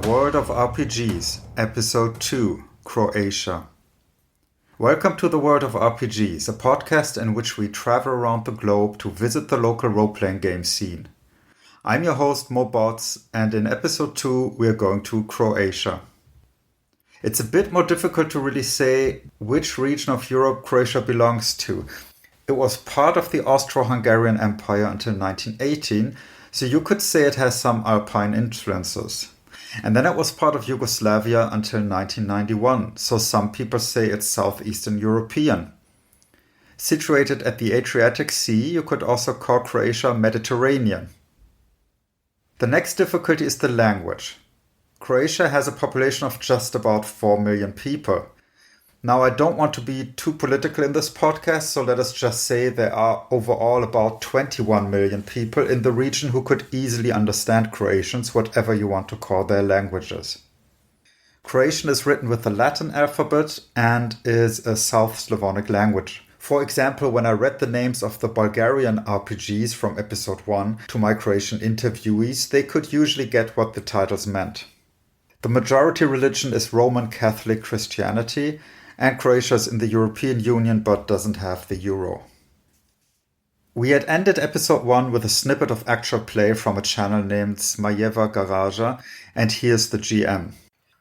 World of RPGs, Episode 2, Croatia. Welcome to the World of RPGs, a podcast in which we travel around the globe to visit the local role-playing game scene. I'm your host, Mo Bots, and in Episode 2 we're going to Croatia. It's a bit more difficult to really say which region of Europe Croatia belongs to. It was part of the Austro-Hungarian Empire until 1918, so you could say it has some Alpine influences. And then it was part of Yugoslavia until 1991, so some people say it's Southeastern European. Situated at the Adriatic Sea, you could also call Croatia Mediterranean. The next difficulty is the language. Croatia has a population of just about 4 million people. Now, I don't want to be too political in this podcast, so let us just say there are overall about 21 million people in the region who could easily understand Croatians, whatever you want to call their languages. Croatian is written with the Latin alphabet and is a South Slavonic language. For example, when I read the names of the Bulgarian RPGs from episode 1 to my Croatian interviewees, they could usually get what the titles meant. The majority religion is Roman Catholic Christianity, and Croatia is in the European Union but doesn't have the euro. We had ended episode 1 with a snippet of actual play from a channel named Smajeva Garaja, and here's the GM.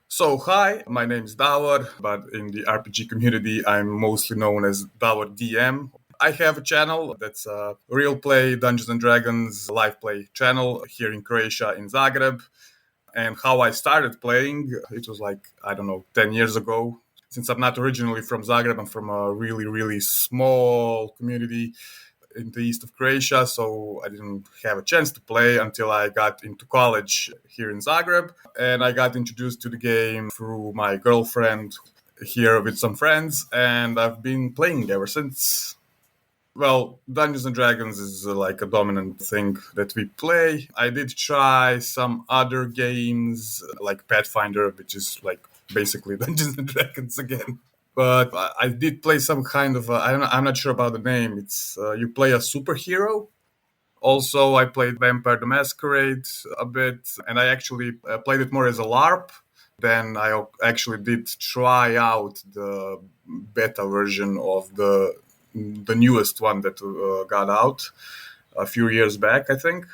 So, hi, my name is Davor, but in the RPG community I'm mostly known as Davor DM. I have a channel that's a real play Dungeons & Dragons live play channel here in Croatia, in Zagreb. And how I started playing, it was 10 years ago. Since I'm not originally from Zagreb, I'm from a really, really small community in the east of Croatia, so I didn't have a chance to play until I got into college here in Zagreb. And I got introduced to the game through my girlfriend here with some friends, and I've been playing ever since. Well, Dungeons & Dragons is like a dominant thing that we play. I did try some other games like Pathfinder, which is like basically Dungeons & Dragons again. But I did play some kind of, I'm not sure about the name. It's you play a superhero. Also, I played Vampire the Masquerade a bit, and I actually played it more as a LARP. Then I actually did try out the beta version of the newest one that got out a few years back, I think.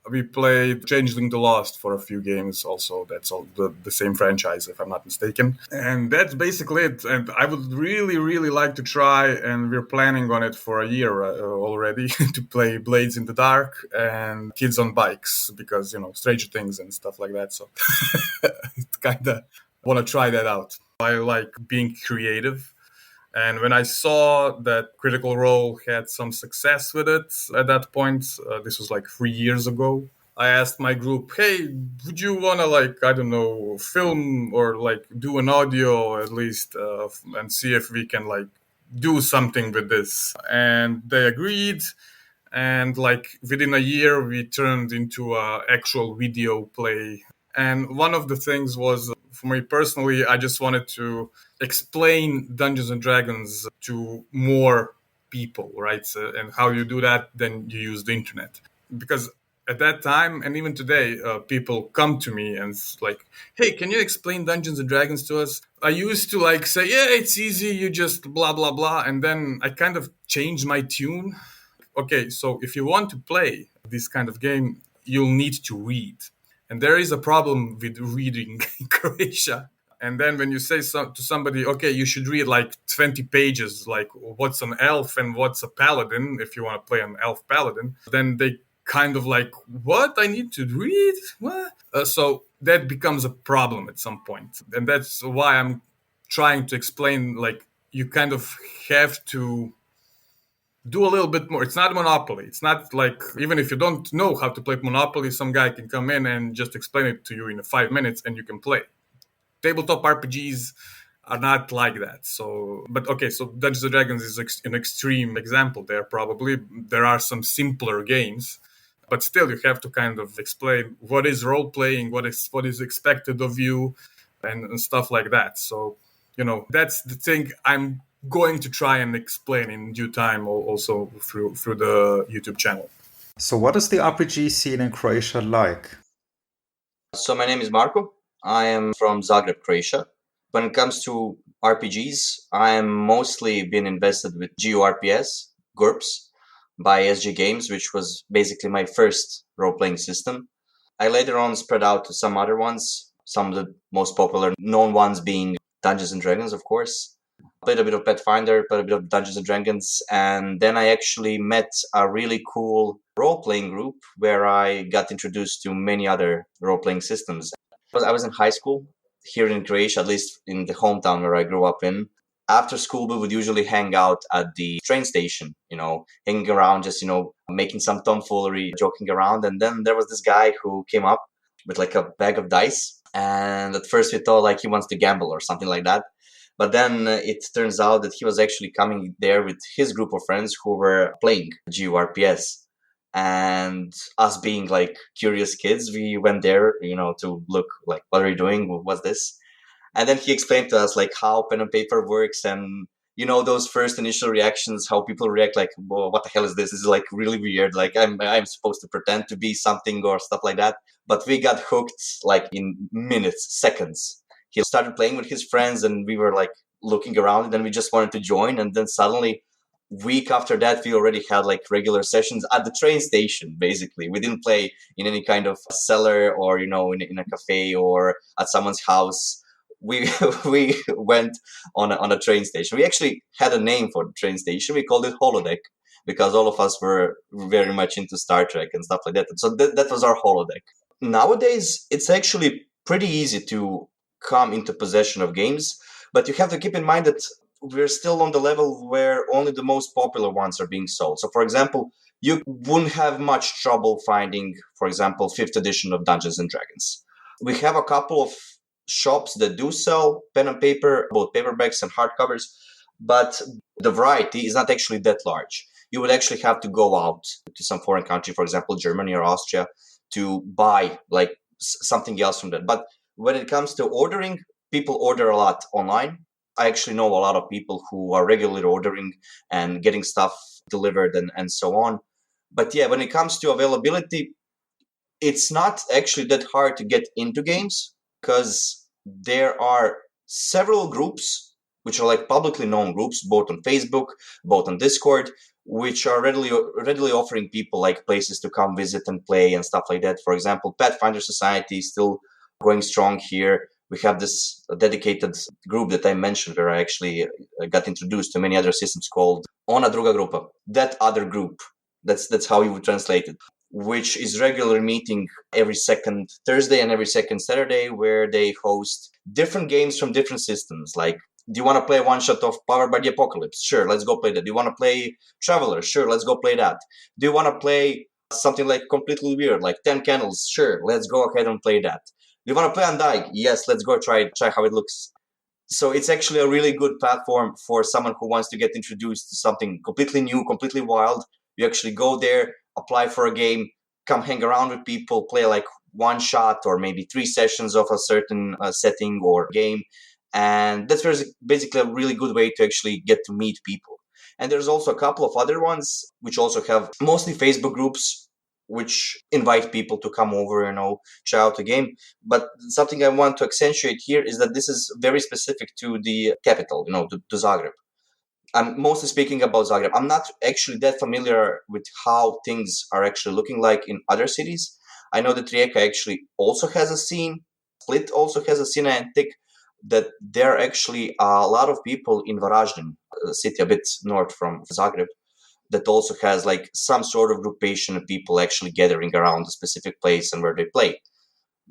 We played Changeling the Lost for a few games also. That's all the same franchise, if I'm not mistaken. And that's basically it. And I would really, really like to try, and we're planning on it for a year already, to play Blades in the Dark and Kids on Bikes, because, Stranger Things and stuff like that. So kind of want to try that out. I like being creative. And when I saw that Critical Role had some success with it at that point, this was like 3 years ago, I asked my group, hey, would you want to film or do an audio at least and see if we can do something with this? And they agreed. And within a year, we turned into an actual video play. And one of the things was, for me personally, I just wanted to explain Dungeons & Dragons to more people, right? So, and how you do that, then you use the internet. Because at that time, and even today, people come to me and hey, can you explain Dungeons & Dragons to us? I used to say, yeah, it's easy, you just blah, blah, blah. And then I kind of changed my tune. Okay, so if you want to play this kind of game, you'll need to read. And there is a problem with reading in Croatia. And then when you say to somebody, okay, you should read 20 pages, what's an elf and what's a paladin, if you want to play an elf paladin, then they kind of what? I need to read? What? So that becomes a problem at some point. And that's why I'm trying to explain, you kind of have to do a little bit more. It's not Monopoly. It's not even if you don't know how to play Monopoly, some guy can come in and just explain it to you in 5 minutes and you can play. Tabletop RPGs are not like that. So Dungeons & Dragons is an extreme example there, probably. There are some simpler games, but still you have to kind of explain what is role-playing, what is expected of you, and stuff like that. So, that's the thing I'm going to try and explain in due time also through the YouTube channel. So what is the RPG scene in Croatia like? So my name is Marko. I am from Zagreb, Croatia. When it comes to RPGs, I am mostly been invested with GURPS, GURPS, by SG Games, which was basically my first role-playing system. I later on spread out to some other ones, some of the most popular known ones being Dungeons and Dragons, of course. Played a bit of Pathfinder, played a bit of Dungeons and Dragons, and then I actually met a really cool role-playing group where I got introduced to many other role-playing systems. I was in high school here in Croatia, at least in the hometown where I grew up in. After school, we would usually hang out at the train station, hanging around, just, making some tomfoolery, joking around. And then there was this guy who came up with like a bag of dice. And at first we thought like he wants to gamble or something like that. But then it turns out that he was actually coming there with his group of friends who were playing GURPS. And us being like curious kids, we went there, to look like, what are you doing? What's this? And then he explained to us like how pen and paper works and, those first initial reactions, how people react like, well, what the hell is this? This is like really weird. Like I'm supposed to pretend to be something or stuff like that. But we got hooked like in minutes, seconds. He started playing with his friends and we were like looking around and then we just wanted to join. And then suddenly week after that, we already had like regular sessions at the train station, basically. We didn't play in any kind of cellar or, in a cafe or at someone's house. We we went on a train station. We actually had a name for the train station. We called it Holodeck because all of us were very much into Star Trek and stuff like that. And so that was our Holodeck. Nowadays, it's actually pretty easy to come into possession of games, but you have to keep in mind that we're still on the level where only the most popular ones are being sold. So, for example, you wouldn't have much trouble finding, for example, 5th edition of Dungeons and Dragons. We have a couple of shops that do sell pen and paper, both paperbacks and hardcovers, but the variety is not actually that large. You would actually have to go out to some foreign country, for example, Germany or Austria, to buy like something else from that. But when it comes to ordering, people order a lot online. I actually know a lot of people who are regularly ordering and getting stuff delivered and so on. But yeah, when it comes to availability, it's not actually that hard to get into games because there are several groups which are like publicly known groups, both on Facebook, both on Discord, which are readily offering people like places to come visit and play and stuff like that. For example, Pathfinder Society is still going strong here. We have this dedicated group that I mentioned where I actually got introduced to many other systems called Ona Druga Grupa. That other group, that's how you would translate it, which is regularly meeting every second Thursday and every second Saturday, where they host different games from different systems. Like, do you want to play one shot of Powered by the Apocalypse? Sure, let's go play that. Do you want to play Traveler? Sure, let's go play that. Do you want to play something like completely weird, like 10 Candles? Sure, let's go ahead and play that. Do you want to play Undying? Yes, let's go try how it looks. So it's actually a really good platform for someone who wants to get introduced to something completely new, completely wild. You actually go there, apply for a game, come hang around with people, play like one shot or maybe 3 sessions of a certain setting or game. And that's basically a really good way to actually get to meet people. And there's also a couple of other ones which also have mostly Facebook groups which invite people to come over, try out the game. But something I want to accentuate here is that this is very specific to the capital, to Zagreb. I'm mostly speaking about Zagreb. I'm not actually that familiar with how things are actually looking like in other cities. I know that Rijeka actually also has a scene. Split also has a scene, and I think that there are actually a lot of people in Varaždin, a city a bit north from Zagreb, that also has like some sort of groupation of people actually gathering around a specific place and where they play.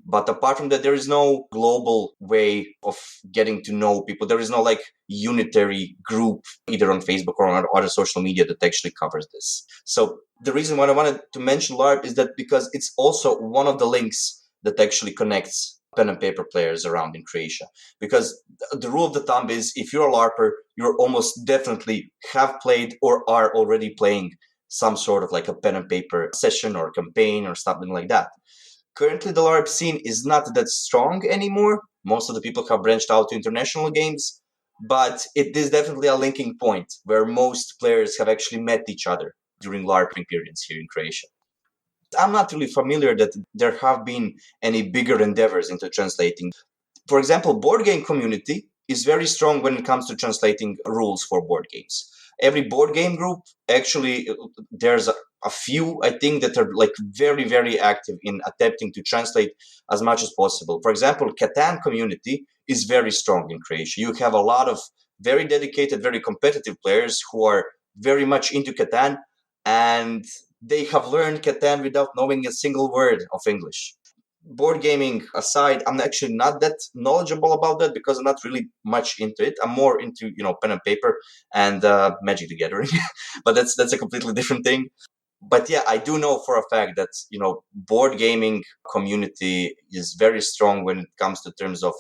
But apart from that, there is no global way of getting to know people. There is no like unitary group either on Facebook or on other social media that actually covers this. So the reason why I wanted to mention LARP is that because it's also one of the links that actually connects pen and paper players around in Croatia. Because the rule of the thumb is if you're a LARPer, you're almost definitely have played or are already playing some sort of like a pen and paper session or campaign or something like that. Currently, the LARP scene is not that strong anymore. Most of the people have branched out to international games, but it is definitely a linking point where most players have actually met each other during LARPing periods here in Croatia. I'm not really familiar that there have been any bigger endeavors into translating. For example, board game community is very strong when it comes to translating rules for board games. Every board game group, actually, there's a few, I think, that are like very, very active in attempting to translate as much as possible. For example, Catan community is very strong in Croatia. You have a lot of very dedicated, very competitive players who are very much into Catan, and they have learned Catan without knowing a single word of English. Board gaming aside, I'm actually not that knowledgeable about that because I'm not really much into it. I'm more into pen and paper and Magic the Gathering, but that's a completely different thing. But yeah, I do know for a fact that board gaming community is very strong when it comes to terms of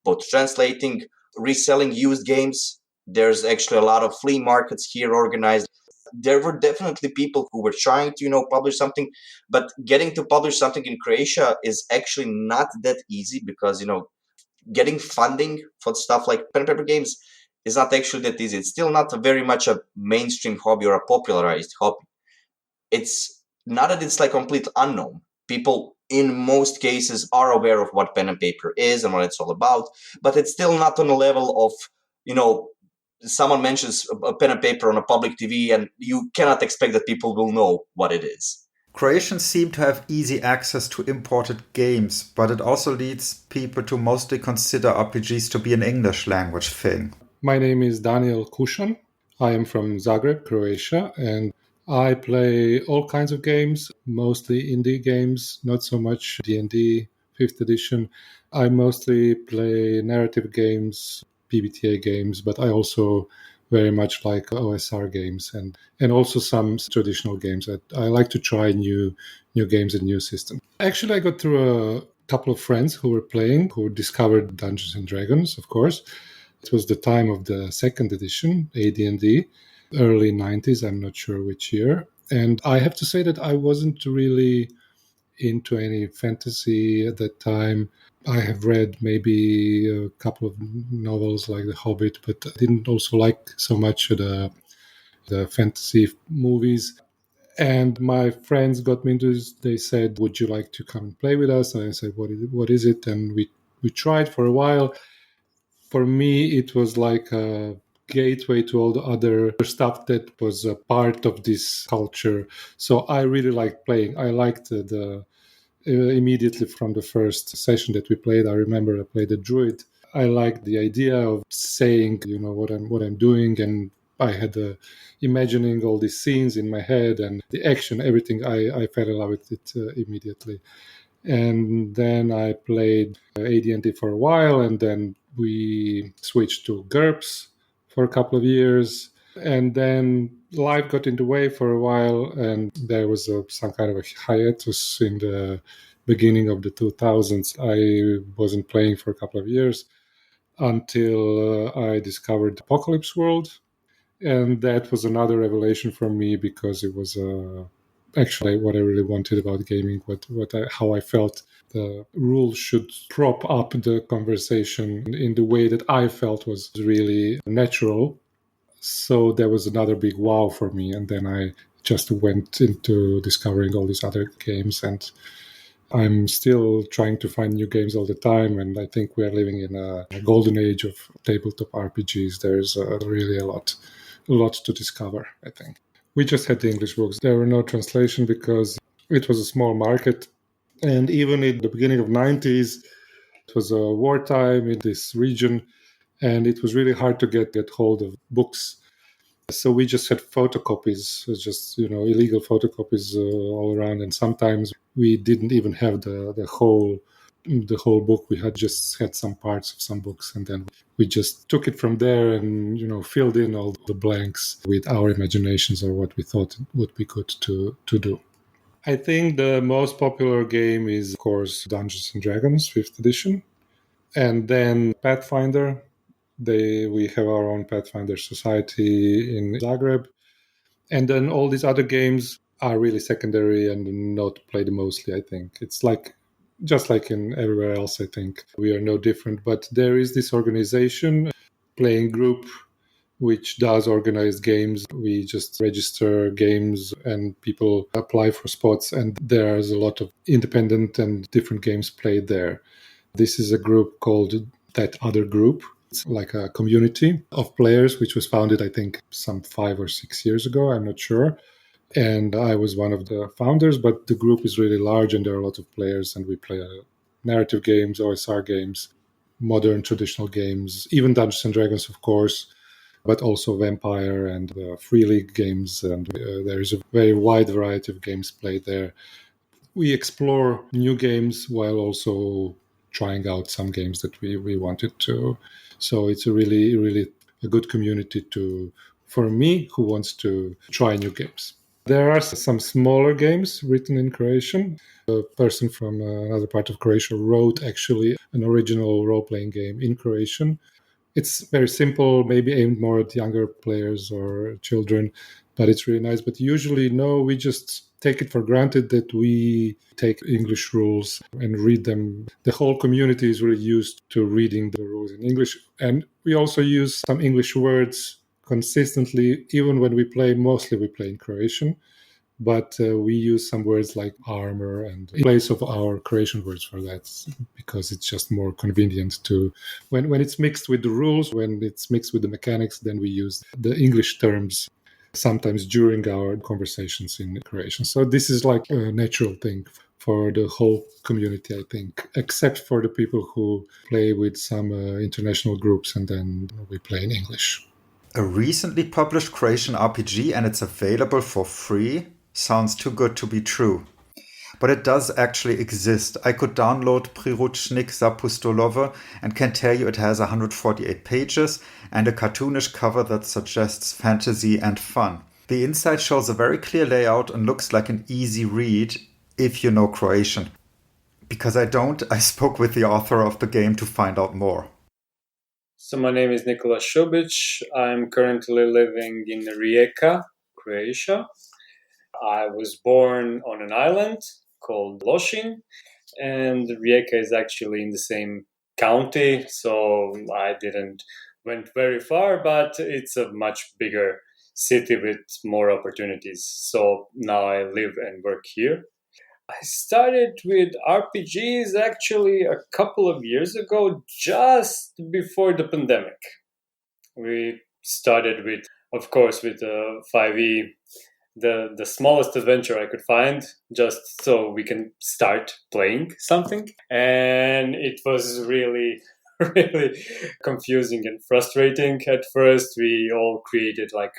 both translating, reselling used games. There's actually a lot of flea markets here organized. There were definitely people who were trying to publish something, but getting to publish something in Croatia is actually not that easy because getting funding for stuff like pen and paper games is not actually that easy. It's still not very much a mainstream hobby or a popularized hobby. It's not that it's like complete unknown. People in most cases are aware of what pen and paper is and what it's all about, but it's still not on the level of someone mentions a pen and paper on a public TV, and you cannot expect that people will know what it is. Croatians seem to have easy access to imported games, but it also leads people to mostly consider RPGs to be an English language thing. My name is Daniel Kušan. I am from Zagreb, Croatia, and I play all kinds of games, mostly indie games, not so much D&D 5th edition. I mostly play narrative games, PBTA games, but I also very much like OSR games and also some traditional games. I like to try new games and new systems. Actually, I got through a couple of friends who were playing, who discovered Dungeons and Dragons, of course. It was the time of the 2nd edition, AD&D, early 90s, I'm not sure which year. And I have to say that I wasn't really into any fantasy at that time. I have read maybe a couple of novels like The Hobbit, but I didn't also like so much the fantasy movies. And my friends got me into this. They said, would you like to come and play with us? And I said, what is it? And we tried for a while. For me, it was like a gateway to all the other stuff that was a part of this culture. So I really liked playing. I liked the immediately from the first session that we played. I remember I played a druid. I liked the idea of saying, what I'm doing, and I had imagining all these scenes in my head and the action, everything. I fell in love with it immediately. And then I played AD&D for a while, and then we switched to GURPS for a couple of years. And then life got in the way for a while, and there was some kind of a hiatus in the beginning of the 2000s. I wasn't playing for a couple of years until I discovered Apocalypse World. And that was another revelation for me because it was actually what I really wanted about gaming, how I felt the rules should prop up the conversation in the way that I felt was really natural. So that was another big wow for me. And then I just went into discovering all these other games, and I'm still trying to find new games all the time. And I think we are living in a golden age of tabletop RPGs. There's really a lot to discover, I think. We just had the English books. There were no translation because it was a small market. And even in the beginning of 90s, it was a wartime in this region, and it was really hard to get hold of books. So we just had photocopies, just illegal photocopies all around, and sometimes we didn't even have the whole book. We had some parts of some books, and then we just took it from there and filled in all the blanks with our imaginations or what we thought would be good to do. I think the most popular game is, of course, Dungeons and Dragons 5th edition, and then Pathfinder. We have our own Pathfinder society in Zagreb. And then all these other games are really secondary and not played mostly, I think. It's just like in everywhere else, I think. We are no different. But there is this organization, playing group, which does organize games. We just register games and people apply for spots, and there's a lot of independent and different games played there. This is a group called That Other Group. It's like a community of players, which was founded, I think, some 5 or 6 years ago. I'm not sure. And I was one of the founders, but the group is really large and there are a lot of players, and we play narrative games, OSR games, modern traditional games, even Dungeons and Dragons, of course, but also Vampire and Free League games. And there is a very wide variety of games played there. We explore new games while also trying out some games that we wanted to. So it's a really a good community for me who wants to try new games. There are some smaller games written in Croatian. A person from another part of Croatia wrote actually an original role-playing game in Croatian. It's very simple, maybe aimed more at younger players or children, but it's really nice. But usually, no, we just take it for granted that we take English rules and read them. The whole community is really used to reading the rules in English. And we also use some English words consistently, even when we play. Mostly we play in Croatian, but we use some words like armor and in place of our Croatian words for that, because it's just more convenient to when it's mixed with the rules, when it's mixed with the mechanics, then we use the English terms sometimes during our conversations in Croatian. So this is like a natural thing for the whole community, I think, except for the people who play with some international groups, and then we play in English. A recently published Croatian RPG and it's available for free? Sounds too good to be true. But it does actually exist. I could download Priručnik za Pustolove and can tell you it has 148 pages and a cartoonish cover that suggests fantasy and fun. The inside shows a very clear layout and looks like an easy read if you know Croatian. Because I don't, I spoke with the author of the game to find out more. So my name is Nikola Šubić. I'm currently living in Rijeka, Croatia. I was born on an island called Lošinj, and Rijeka is actually in the same county, so I didn't went very far, but it's a much bigger city with more opportunities. So now I live and work here. I started with RPGs actually a couple of years ago, just before the pandemic. We started with, of course, with 5e, the smallest adventure I could find, just so we can start playing something. And it was really, really confusing and frustrating. At first, we all created like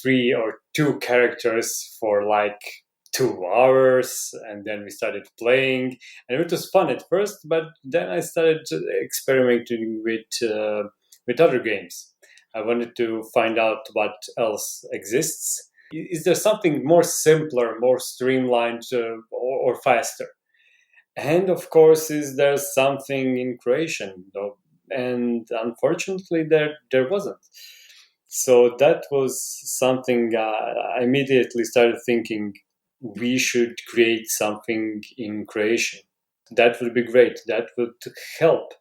3 or 2 characters for like 2 hours, and then we started playing, and it was fun at first, but then I started experimenting with other games. I wanted to find out what else exists. Is there something more simpler, more streamlined, or faster? And of course, is there something in Croatian? And unfortunately, there wasn't. So that was something I immediately started thinking, we should create something in Croatian. That would be great. That would help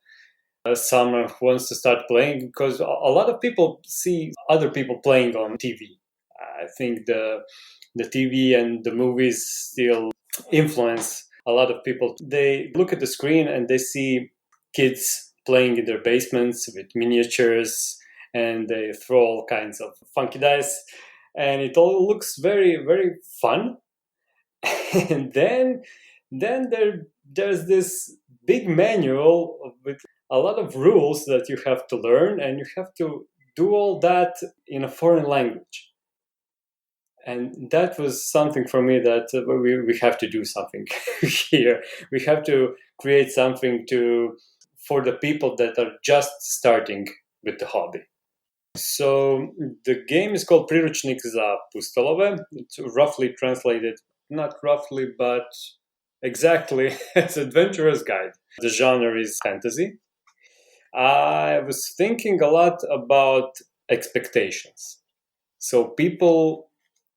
someone who wants to start playing, because a lot of people see other people playing on TV. I think the TV and the movies still influence a lot of people. They look at the screen and they see kids playing in their basements with miniatures, and they throw all kinds of funky dice, and it all looks very, very fun. And then there's this big manual with a lot of rules that you have to learn, and you have to do all that in a foreign language. And that was something for me that we have to do something here. We have to create something for the people that are just starting with the hobby. So the game is called Priručnik za Pustolove. It's roughly translated, not roughly, but exactly, as Adventurer's Guide. The genre is fantasy. I was thinking a lot about expectations. So people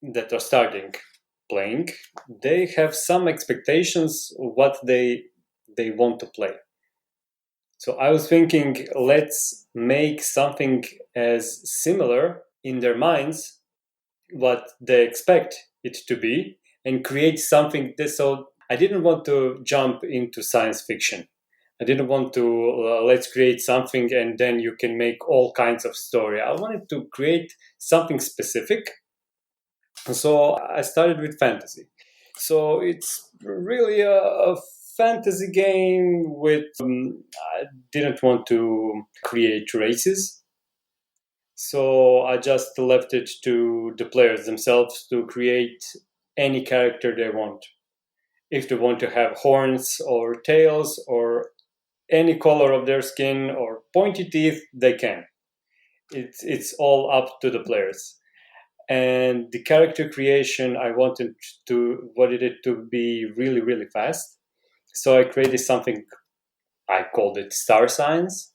that are starting playing, they have some expectations of what they want to play. So I was thinking, let's make something as similar in their minds, what they expect it to be, and create something so I didn't want to jump into science fiction. I didn't want to let's create something and then you can make all kinds of story. I wanted to create something specific. So I started with fantasy. So it's really a fantasy game with I didn't want to create races. So I just left it to the players themselves to create any character they want. If they want to have horns or tails or any color of their skin or pointy teeth, they can. It's all up to the players. And the character creation, I wanted it to be really, really fast. So I created something, I called it star signs.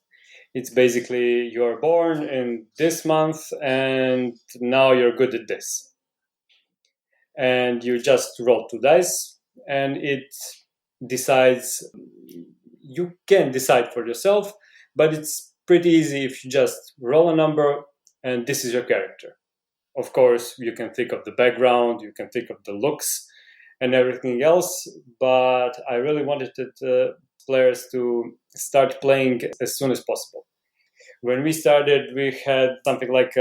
It's basically you're born in this month and now you're good at this. And you just roll 2 dice and it decides, you can decide for yourself, but it's pretty easy if you just roll a number and this is your character. Of course, you can think of the background, you can think of the looks and everything else, but I really wanted players to start playing as soon as possible. When we started, we had something like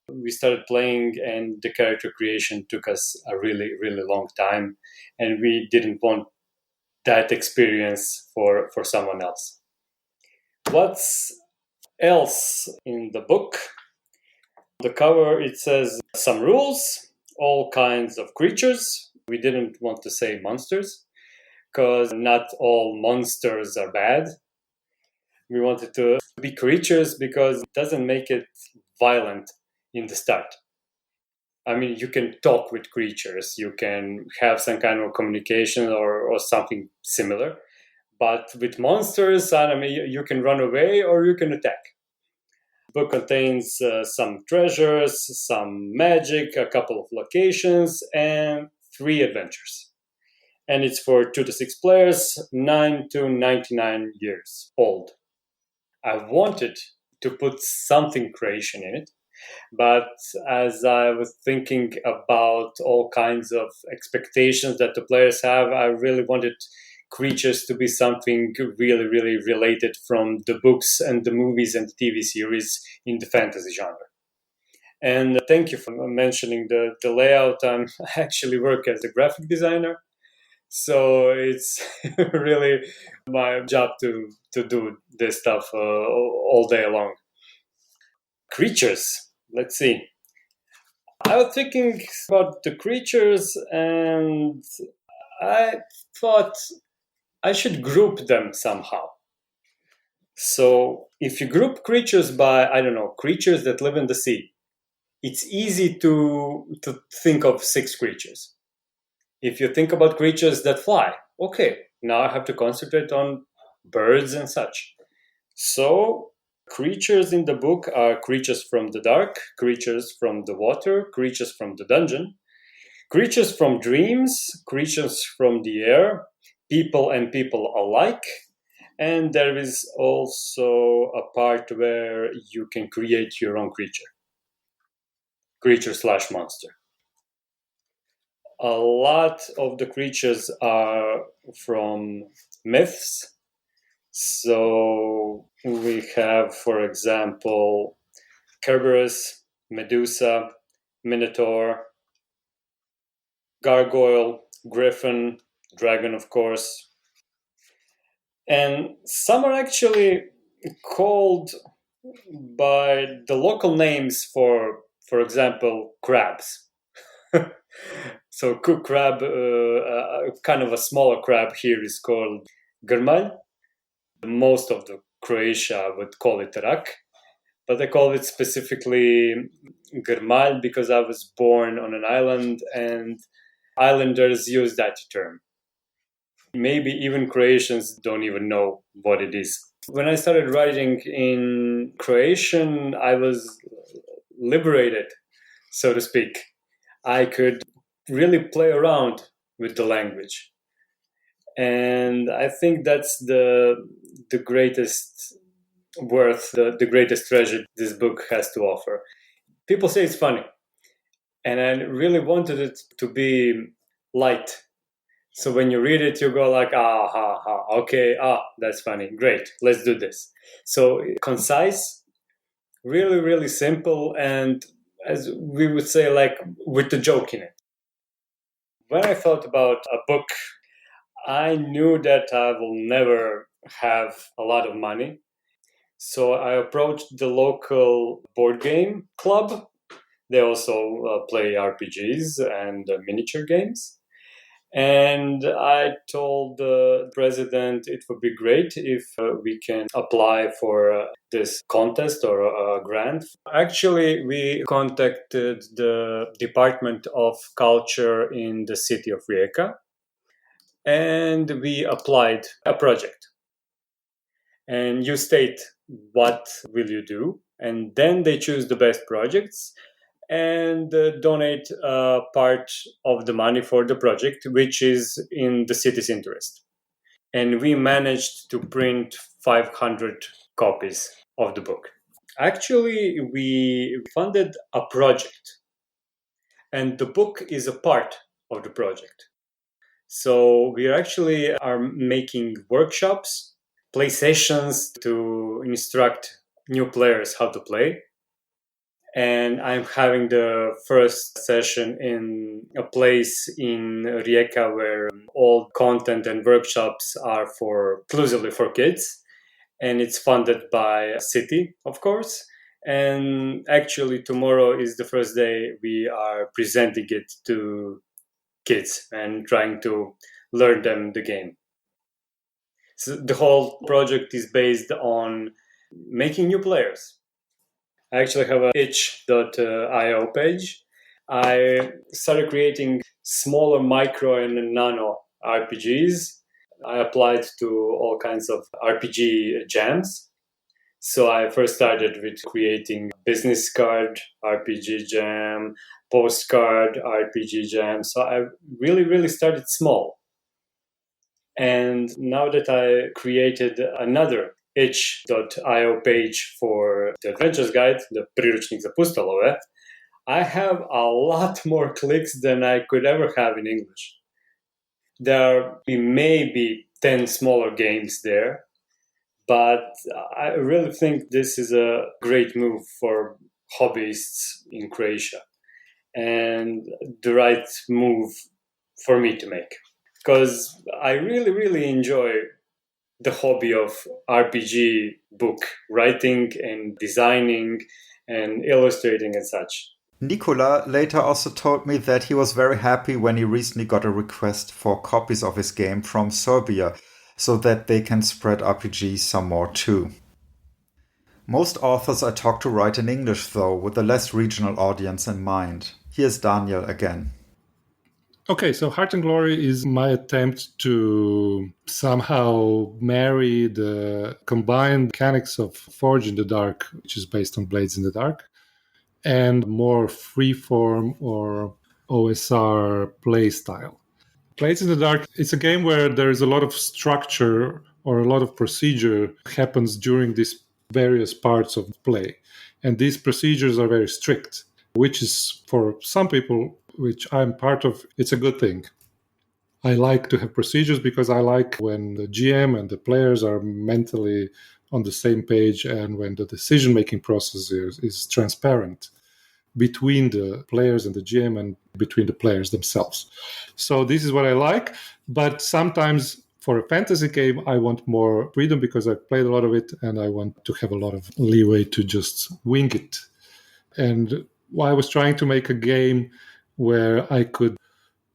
we started playing and the character creation took us a really, really long time, and we didn't want that experience for someone else. What's else in the book? The cover, it says some rules, all kinds of creatures. We didn't want to say monsters because not all monsters are bad. We wanted to be creatures because it doesn't make it violent in the start. I mean, you can talk with creatures, you can have some kind of communication or something similar. But with monsters, I mean, you can run away or you can attack. The book contains some treasures, some magic, a couple of locations, and 3 adventures. And it's for 2 to 6 players, 9 to 99 years old. I wanted to put something Croatian in it, but as I was thinking about all kinds of expectations that the players have, I really wanted creatures to be something really, really related from the books and the movies and the TV series in the fantasy genre. And thank you for mentioning the layout. I actually work as a graphic designer, so it's really my job to do this stuff all day long. Creatures, let's see. I was thinking about the creatures and I thought I should group them somehow. So if you group creatures by, I don't know, creatures that live in the sea, it's easy to think of 6 creatures. If you think about creatures that fly, okay, now I have to concentrate on birds and such. So creatures in the book are creatures from the dark, creatures from the water, creatures from the dungeon, creatures from dreams, creatures from the air, people and people alike. And there is also a part where you can create your own creature/monster. A lot of the creatures are from myths. So we have, for example, Cerberus, Medusa, Minotaur, Gargoyle, Griffin, Dragon, of course. And some are actually called by the local names for example, crabs. So crab, kind of a smaller crab here is called Grmal. Most of the Croatia would call it rak, but I call it specifically Grmal because I was born on an island and islanders use that term. Maybe even Croatians don't even know what it is. When I started writing in Croatian, I was liberated, so to speak. I could really play around with the language. And I think that's the greatest worth, the greatest treasure this book has to offer. People say it's funny, and I really wanted it to be light. So when you read it, you go like, ah, ha, ha, okay, that's funny, great, let's do this. So concise, really, really simple, and as we would say, like with the joke in it. When I thought about a book, I knew that I will never have a lot of money. So I approached the local board game club. They also play RPGs and miniature games. And I told the president it would be great if we can apply for this contest or a grant. Actually, we contacted the Department of Culture in the city of Rijeka, and we applied a project. And you state what will you do, and then they choose the best projects and donate a part of the money for the project, which is in the city's interest. And we managed to print 500 copies of the book. Actually, we funded a project, and the book is a part of the project. So we actually are making workshops, play sessions to instruct new players how to play. And I'm having the first session in a place in Rijeka where all content and workshops are exclusively for kids. And it's funded by a city, of course. And actually tomorrow is the first day we are presenting it to kids and trying to learn them the game. So the whole project is based on making new players. I actually have a itch.io page. I started creating smaller micro and nano RPGs. I applied to all kinds of RPG jams. So I first started with creating business card RPG jam, postcard RPG jam. So I really, really started small. And now that I created another itch.io page for the Adventures Guide, the Priručnik za Pustelove, I have a lot more clicks than I could ever have in English. There are maybe 10 smaller games there, but I really think this is a great move for hobbyists in Croatia and the right move for me to make. Because I really, really enjoy the hobby of RPG book writing and designing and illustrating and such. Nikola later also told me that he was very happy when he recently got a request for copies of his game from Serbia, so that they can spread RPGs some more too. Most authors I talk to write in English though, with a less regional audience in mind. Here's Daniel again. Okay, so Heart and Glory is my attempt to somehow marry the combined mechanics of Forge in the Dark, which is based on Blades in the Dark, and more freeform or OSR play style. Blades in the Dark, it's a game where there is a lot of structure or a lot of procedure happens during these various parts of play. And these procedures are very strict, which is for some people, which I'm part of, it's a good thing. I like to have procedures because I like when the GM and the players are mentally on the same page and when the decision-making process is transparent between the players and the GM and between the players themselves. So this is what I like, but sometimes for a fantasy game, I want more freedom because I've played a lot of it and I want to have a lot of leeway to just wing it. And I was trying to make a game where I could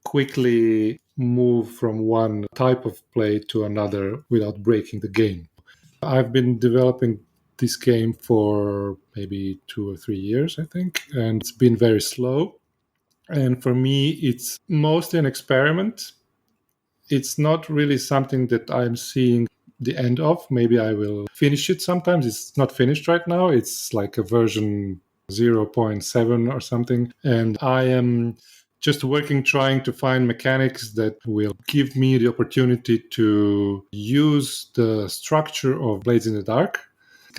quickly move from one type of play to another without breaking the game. I've been developing this game for maybe 2 or 3 years, I think, and it's been very slow. And for me, it's mostly an experiment. It's not really something that I'm seeing the end of. Maybe I will finish it sometimes. It's not finished right now. It's like a version 0.7 or something. And I am just working, trying to find mechanics that will give me the opportunity to use the structure of Blades in the Dark,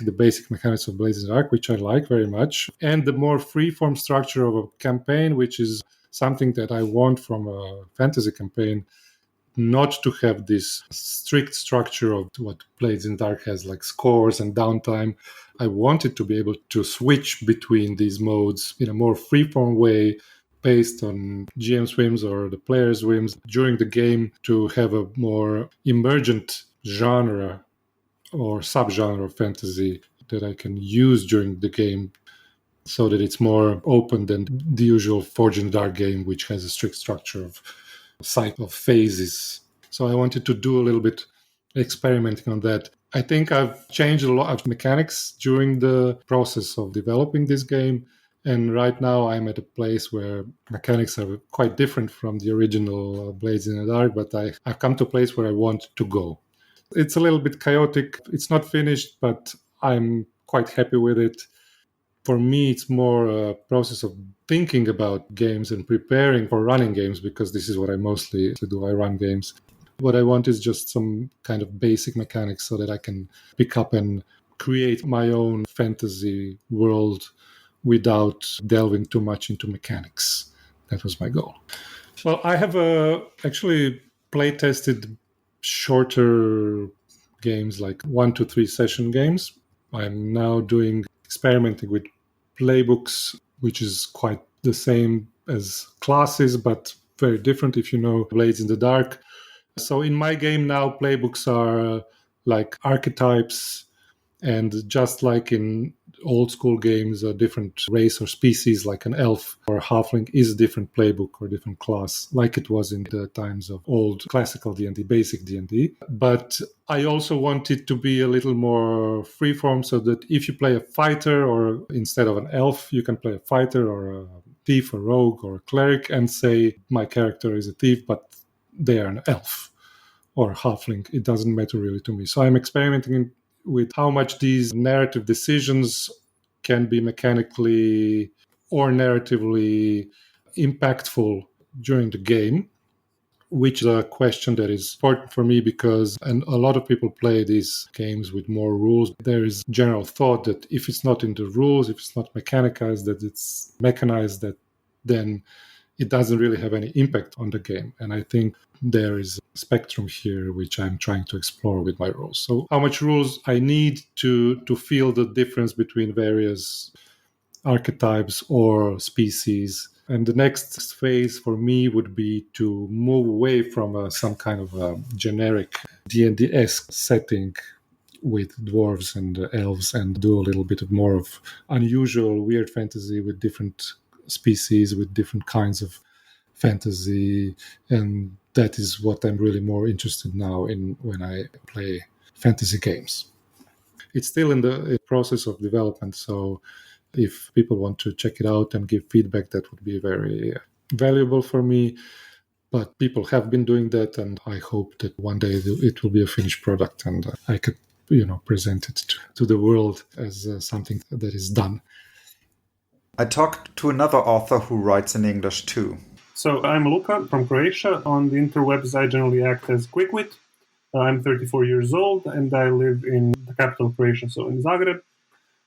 the basic mechanics of Blades in the Dark, which I like very much, and the more free-form structure of a campaign, which is something that I want from a fantasy campaign, not to have this strict structure of what Blades in Dark has, like scores and downtime. I wanted to be able to switch between these modes in a more freeform way based on GM's whims or the player's whims during the game, to have a more emergent genre or subgenre of fantasy that I can use during the game, so that it's more open than the usual Forge in the Dark game, which has a strict structure of cycle of phases. So I wanted to do a little bit experimenting on that. I think I've changed a lot of mechanics during the process of developing this game. And right now I'm at a place where mechanics are quite different from the original Blades in the Dark, but I've come to a place where I want to go. It's a little bit chaotic. It's not finished, but I'm quite happy with it. For me, it's more a process of thinking about games and preparing for running games, because this is what I mostly do. I run games. What I want is just some kind of basic mechanics so that I can pick up and create my own fantasy world without delving too much into mechanics. That was my goal. Well, I have actually play-tested shorter games, like 1 to 3 session games. I'm now experimenting with playbooks, which is quite the same as classes, but very different if you know Blades in the Dark. So in my game now, playbooks are like archetypes, and just like in old school games, a different race or species, like an elf or a halfling, is a different playbook or different class, like it was in the times of old classical D&D, basic D&D. But I also want it to be a little more freeform, so that if you play a fighter, or instead of an elf, you can play a fighter or a thief, a rogue, or a cleric, and say, my character is a thief, but they are an elf or a halfling. It doesn't matter really to me. So I'm experimenting with how much these narrative decisions can be mechanically or narratively impactful during the game, which is a question that is important for me, because a lot of people play these games with more rules. There is general thought that if it's not in the rules, if it's not mechanized, that it's mechanized, that then it doesn't really have any impact on the game. And I think there is a spectrum here which I'm trying to explore with my rules. So how much rules I need to feel the difference between various archetypes or species. And the next phase for me would be to move away from some kind of a generic D&D-esque setting with dwarves and elves, and do a little bit more of unusual, weird fantasy with different species, with different kinds of fantasy. And that is what I'm really more interested now in when I play fantasy games. It's still in the process of development, so if people want to check it out and give feedback, that would be very valuable for me. But people have been doing that, and I hope that one day it will be a finished product, and I could present it to the world as something that is done. I talked to another author who writes in English too. So I'm Luka from Croatia. On the interwebs, I generally act as Quickwit. I'm 34 years old, and I live in the capital of Croatia, so in Zagreb.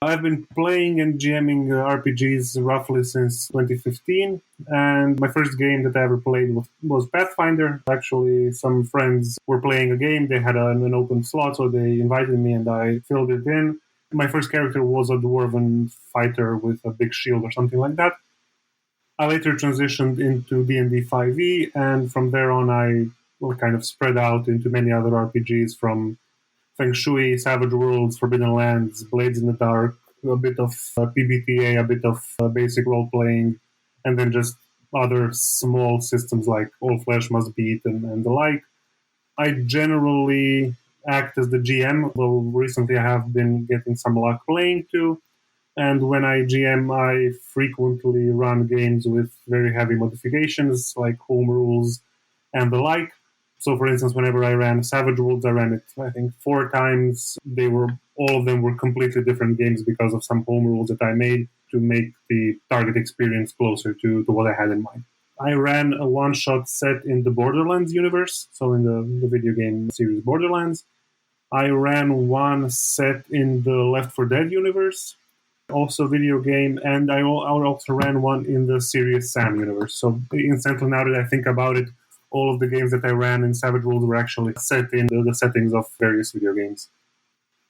I've been playing and GMing RPGs roughly since 2015, and my first game that I ever played was Pathfinder. Actually, some friends were playing a game. They had an open slot, so they invited me, and I filled it in. My first character was a dwarven fighter with a big shield or something like that. I later transitioned into D&D 5e, and from there on I kind of spread out into many other RPGs, from Feng Shui, Savage Worlds, Forbidden Lands, Blades in the Dark, a bit of PBTA, a bit of basic role-playing, and then just other small systems like All Flesh Must Beat and the like. I generally act as the GM, though recently I have been getting some luck playing too. And when I GM, I frequently run games with very heavy modifications, like home rules and the like. So, for instance, whenever I ran Savage Worlds, I ran it, I think, 4 times. All of them were completely different games because of some home rules that I made to make the target experience closer to what I had in mind. I ran a one-shot set in the Borderlands universe, so in the video game series Borderlands. I ran one set in the Left 4 Dead universe, also video game, and I also ran one in the Serious Sam universe. So instantly, now that I think about it, all of the games that I ran in Savage Worlds were actually set in the settings of various video games.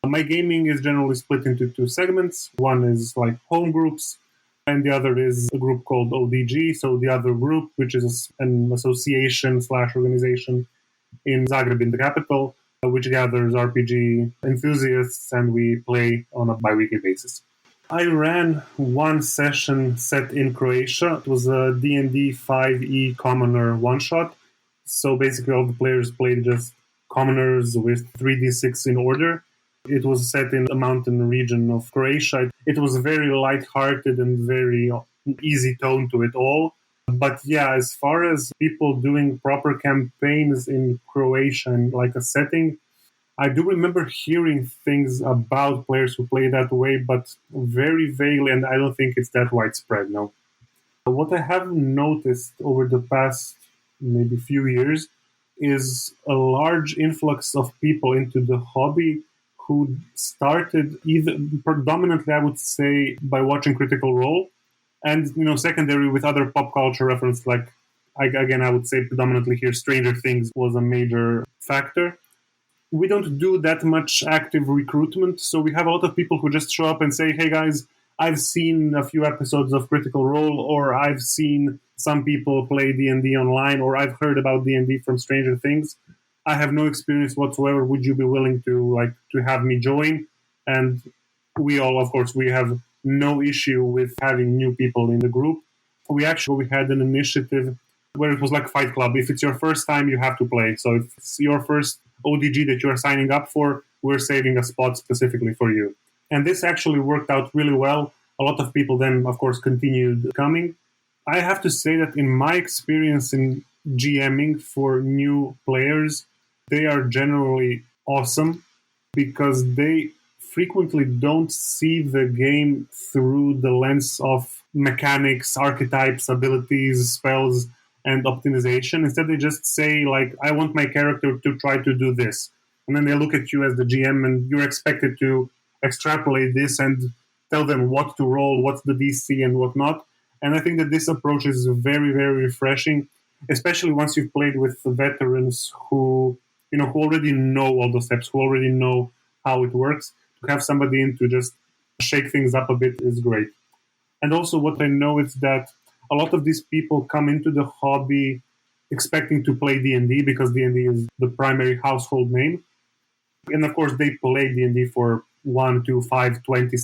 My gaming is generally split into two segments. One is like home groups, and the other is a group called ODG. So the other group, which is an association/organization in Zagreb, in the capital, which gathers RPG enthusiasts, and we play on a bi-weekly basis. I ran one session set in Croatia. It was a D&D 5e commoner one-shot. So basically all the players played just commoners with 3d6 in order. It was set in a mountain region of Croatia. It was very light-hearted and very easy tone to it all. But yeah, as far as people doing proper campaigns in Croatia and like a setting, I do remember hearing things about players who play that way, but very vaguely, and I don't think it's that widespread, no. What I have noticed over the past maybe few years is a large influx of people into the hobby who started either predominantly, I would say, by watching Critical Role, and secondary with other pop culture reference. Like I would say predominantly here, Stranger Things was a major factor. We don't do that much active recruitment, so we have a lot of people who just show up and say, hey guys, I've seen a few episodes of Critical Role, or I've seen some people play D&D online, or I've heard about D&D from Stranger Things. I have no experience whatsoever. Would you be willing to have me join? And we all, of course, we have no issue with having new people in the group. We had an initiative where it was like Fight Club. If it's your first time, you have to play. So if it's your first ODG that you're signing up for, we're saving a spot specifically for you. And this actually worked out really well. A lot of people then, of course, continued coming. I have to say that in my experience in GMing for new players, they are generally awesome because they frequently don't see the game through the lens of mechanics, archetypes, abilities, spells, and optimization. Instead, they just say, like, I want my character to try to do this. And then they look at you as the GM, and you're expected to extrapolate this and tell them what to roll, what's the DC, and whatnot. And I think that this approach is very, very refreshing, especially once you've played with veterans who already know all the steps, who already know how it works. To have somebody in to just shake things up a bit is great. And also what I know is that a lot of these people come into the hobby expecting to play D&D because D&D is the primary household name. And of course, they play D&D for 1, 2, 5, 20,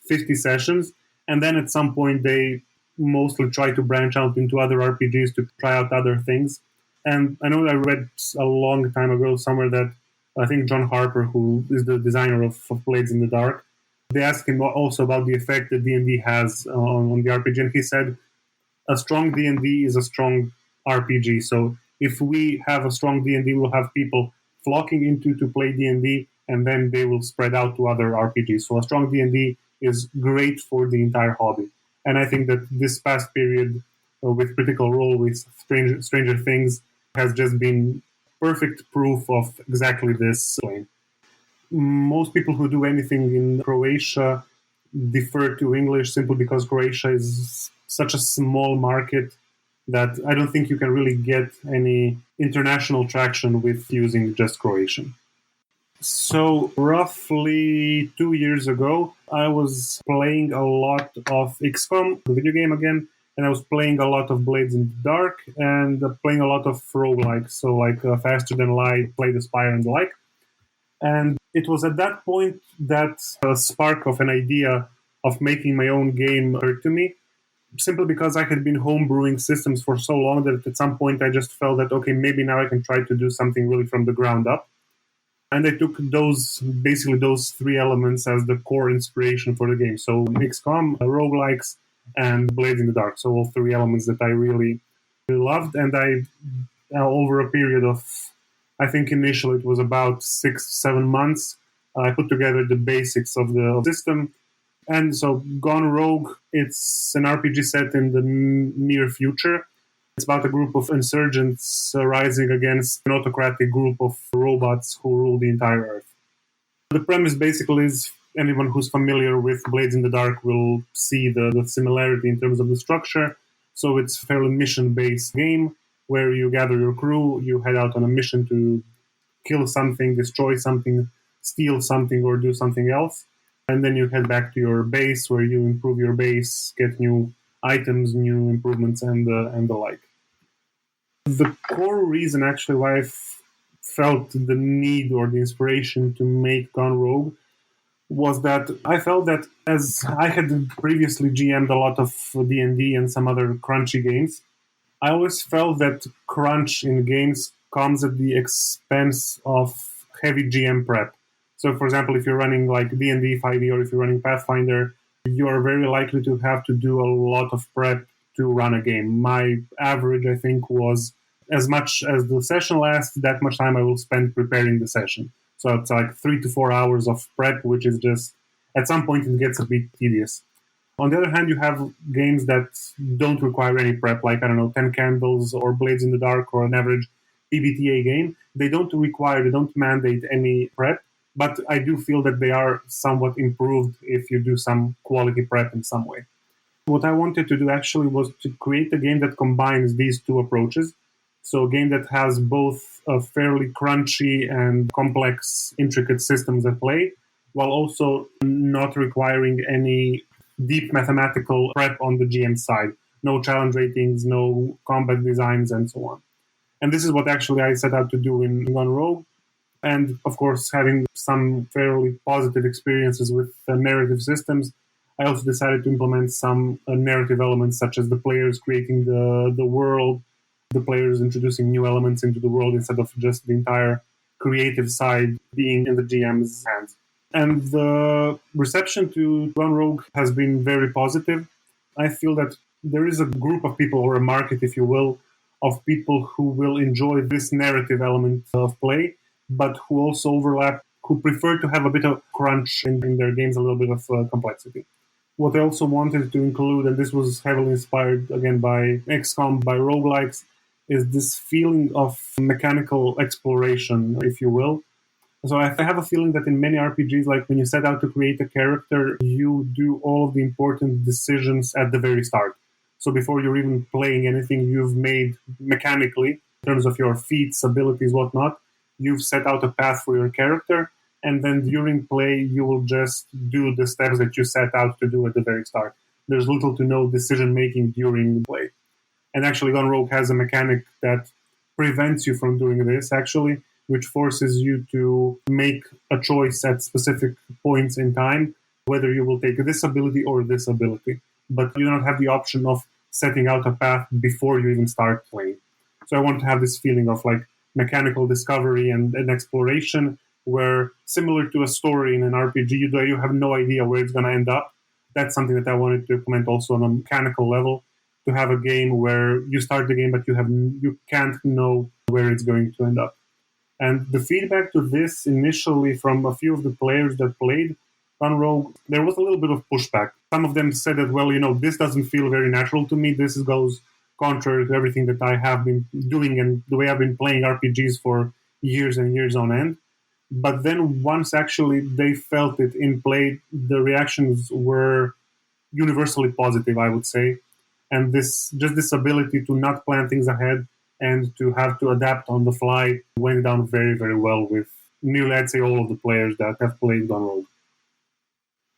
50 sessions. And then at some point, they mostly try to branch out into other RPGs to try out other things. And I know I read a long time ago somewhere that I think John Harper, who is the designer of Blades in the Dark, they asked him also about the effect that D&D has on the RPG. And he said, a strong D&D is a strong RPG. So if we have a strong D&D, we'll have people flocking into to play D&D, and then they will spread out to other RPGs. So a strong D&D is great for the entire hobby. And I think that this past period with Critical Role, with Stranger Things, has just been perfect proof of exactly this claim. Most people who do anything in Croatia defer to English simply because Croatia is such a small market that I don't think you can really get any international traction with using just Croatian. So roughly 2 years ago, I was playing a lot of XCOM, the video game again, and I was playing a lot of Blades in the Dark and playing a lot of roguelikes, so like Faster Than Light, Play the Spire and the like. And it was at that point that a spark of an idea of making my own game occurred to me, simply because I had been homebrewing systems for so long that at some point I just felt that, okay, maybe now I can try to do something really from the ground up. And I took basically those three elements as the core inspiration for the game. So XCOM, roguelikes, and Blades in the Dark. So all three elements that I really, really loved. And I, over a period of, I think initially it was about 6-7 months, I put together the basics of the system. And so Gone Rogue, it's an RPG set in the near future. It's about a group of insurgents rising against an autocratic group of robots who rule the entire Earth. The premise basically is anyone who's familiar with Blades in the Dark will see the similarity in terms of the structure. So it's a fairly mission-based game where you gather your crew, you head out on a mission to kill something, destroy something, steal something, or do something else. And then you head back to your base where you improve your base, get new items, new improvements, and the like. The core reason actually why I felt the need or the inspiration to make Gone Rogue was that I felt that as I had previously GM'd a lot of D&D and some other crunchy games, I always felt that crunch in games comes at the expense of heavy GM prep. So, for example, if you're running like D&D 5e or if you're running Pathfinder, you are very likely to have to do a lot of prep to run a game. My average, I think, was as much as the session lasts, that much time I will spend preparing the session. So it's like 3 to 4 hours of prep, which is just, at some point, it gets a bit tedious. On the other hand, you have games that don't require any prep, like, I don't know, 10 Candles or Blades in the Dark or an average PBTA game. They don't mandate any prep, but I do feel that they are somewhat improved if you do some quality prep in some way. What I wanted to do actually was to create a game that combines these two approaches. So a game that has both a fairly crunchy and complex, intricate systems at play, while also not requiring any deep mathematical prep on the GM side. No challenge ratings, no combat designs, and so on. And this is what actually I set out to do in Gone Rogue. And of course, having some fairly positive experiences with narrative systems, I also decided to implement some narrative elements, such as the players creating the world, the players introducing new elements into the world instead of just the entire creative side being in the GM's hands. And the reception to Gone Rogue has been very positive. I feel that there is a group of people, or a market, if you will, of people who will enjoy this narrative element of play, but who also overlap, who prefer to have a bit of crunch in their games, a little bit of complexity. What I also wanted to include, and this was heavily inspired again by XCOM, by roguelikes, is this feeling of mechanical exploration, if you will. So I have a feeling that in many RPGs, like when you set out to create a character, you do all of the important decisions at the very start. So before you're even playing anything you've made mechanically, in terms of your feats, abilities, whatnot, you've set out a path for your character, and then during play, you will just do the steps that you set out to do at the very start. There's little to no decision-making during play. And actually, Gone Rogue has a mechanic that prevents you from doing this, actually, which forces you to make a choice at specific points in time, whether you will take this ability or this ability. But you don't have the option of setting out a path before you even start playing. So I want to have this feeling of like mechanical discovery and exploration, where similar to a story in an RPG, you have no idea where it's going to end up. That's something that I wanted to implement also on a mechanical level, to have a game where you start the game, but you can't know where it's going to end up. And the feedback to this initially from a few of the players that played Gone Rogue, there was a little bit of pushback. Some of them said that, well, this doesn't feel very natural to me. This goes contrary to everything that I have been doing and the way I've been playing RPGs for years and years on end. But then once actually they felt it in play, the reactions were universally positive, I would say. And this ability to not plan things ahead and to have to adapt on the fly went down very, very well with nearly, I'd say, all of the players that have played Gone Rogue.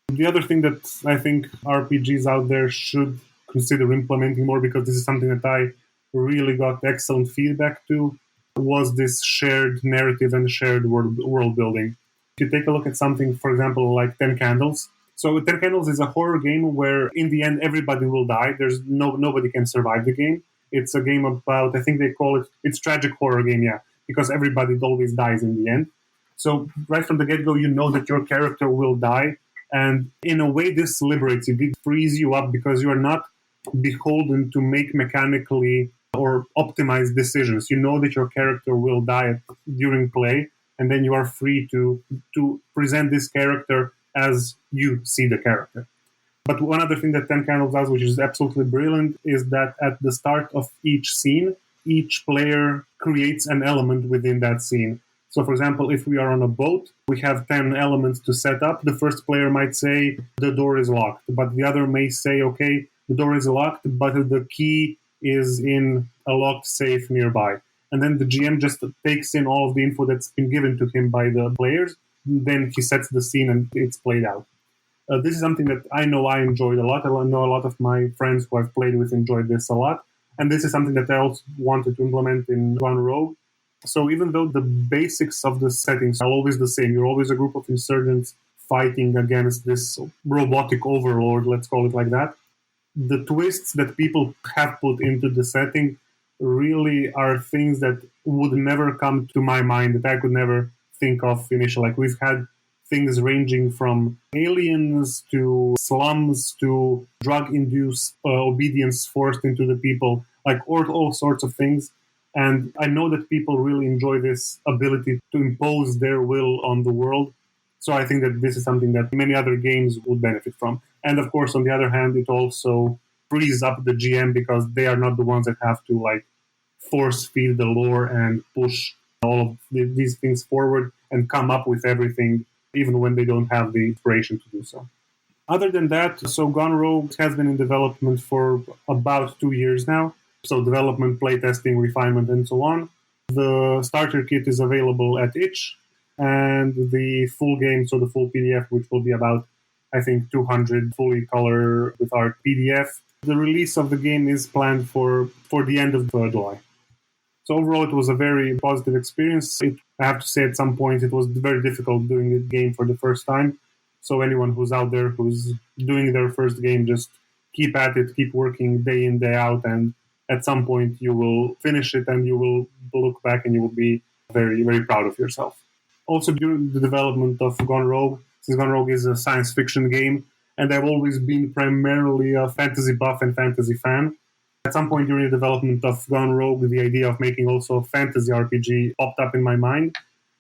The other thing that I think RPGs out there should consider implementing more, because this is something that I really got excellent feedback to, was this shared narrative and shared world building. If you take a look at something, for example, like 10 Candles. So 10 Candles is a horror game where in the end everybody will die. There's nobody can survive the game. It's a game about, I think they call it's tragic horror game, yeah, because everybody always dies in the end. So right from the get-go, you know that your character will die. And in a way, this liberates you, it frees you up, because you are not beholden to make mechanically or optimized decisions. You know that your character will die during play, and then you are free to present this character as you see the character. But one other thing that 10 Candles does, which is absolutely brilliant, is that at the start of each scene, each player creates an element within that scene. So, for example, if we are on a boat, we have 10 elements to set up. The first player might say, the door is locked. But the other may say, okay, the door is locked, but the key is in a locked safe nearby. And then the GM just takes in all of the info that's been given to him by the players. Then he sets the scene and it's played out. This is something that I know I enjoyed a lot. I know a lot of my friends who I've played with enjoyed this a lot. And this is something that I also wanted to implement in Gone Rogue. So even though the basics of the settings are always the same, you're always a group of insurgents fighting against this robotic overlord, let's call it like that, the twists that people have put into the setting really are things that would never come to my mind, that I could never think of initially. Like we've had things ranging from aliens to slums to drug-induced obedience forced into the people, like all sorts of things. And I know that people really enjoy this ability to impose their will on the world. So I think that this is something that many other games would benefit from. And of course, on the other hand, it also frees up the GM because they are not the ones that have to like force feed the lore and push all of these things forward and come up with everything, even when they don't have the inspiration to do so. Other than that, so Gone Rogue has been in development for about 2 years now. So development, playtesting, refinement, and so on. The starter kit is available at itch, and the full game, so the full PDF, which will be about, I think, 200 fully color with art PDF. The release of the game is planned for the end of July. So overall, it was a very positive experience. I have to say, at some point, it was very difficult doing the game for the first time. So anyone who's out there who's doing their first game, just keep at it, keep working day in, day out, and at some point you will finish it and you will look back and you will be very, very proud of yourself. Also, during the development of Gone Rogue, since Gone Rogue is a science fiction game, and I've always been primarily a fantasy buff and fantasy fan, at some point during the development of Gone Rogue, the idea of making also a fantasy RPG popped up in my mind.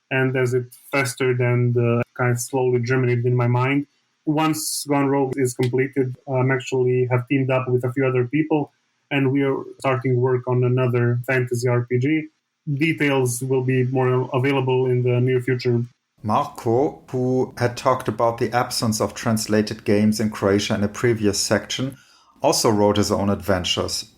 And as it festered and kind of slowly germinated in my mind, once Gone Rogue is completed, actually have teamed up with a few other people, and we are starting work on another fantasy RPG. Details will be more available in the near future. Marco, who had talked about the absence of translated games in Croatia in a previous section, also wrote his own adventures,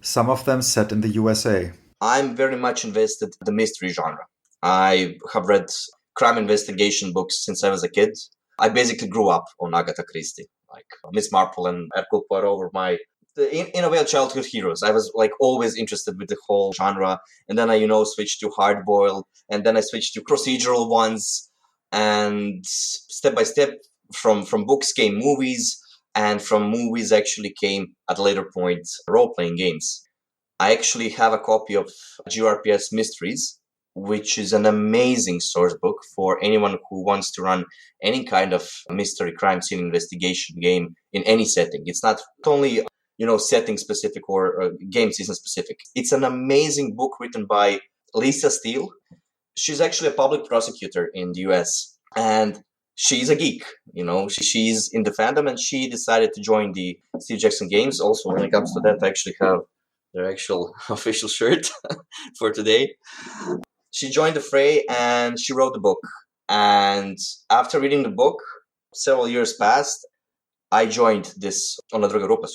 some of them set in the USA. I'm very much invested in the mystery genre. I have read crime investigation books since I was a kid. I basically grew up on Agatha Christie, like Miss Marple and Hercule Poirot were my, in a way, childhood heroes. I was like always interested with the whole genre, and then I, switched to hardboiled, and then I switched to procedural ones, and step by step, from books came movies, and from movies actually came, at a later point, role-playing games. I actually have a copy of GRPS Mysteries, which is an amazing source book for anyone who wants to run any kind of mystery crime scene investigation game in any setting. It's not only, setting specific or game season specific. It's an amazing book written by Lisa Steele. She's actually a public prosecutor in the US, and she's a geek. She's in the fandom, and she decided to join the Steve Jackson Games. Also, when it comes to that, I actually have their actual official shirt for today. She joined the fray and she wrote the book. And after reading the book, several years passed, I joined this Ona Druga Rupa.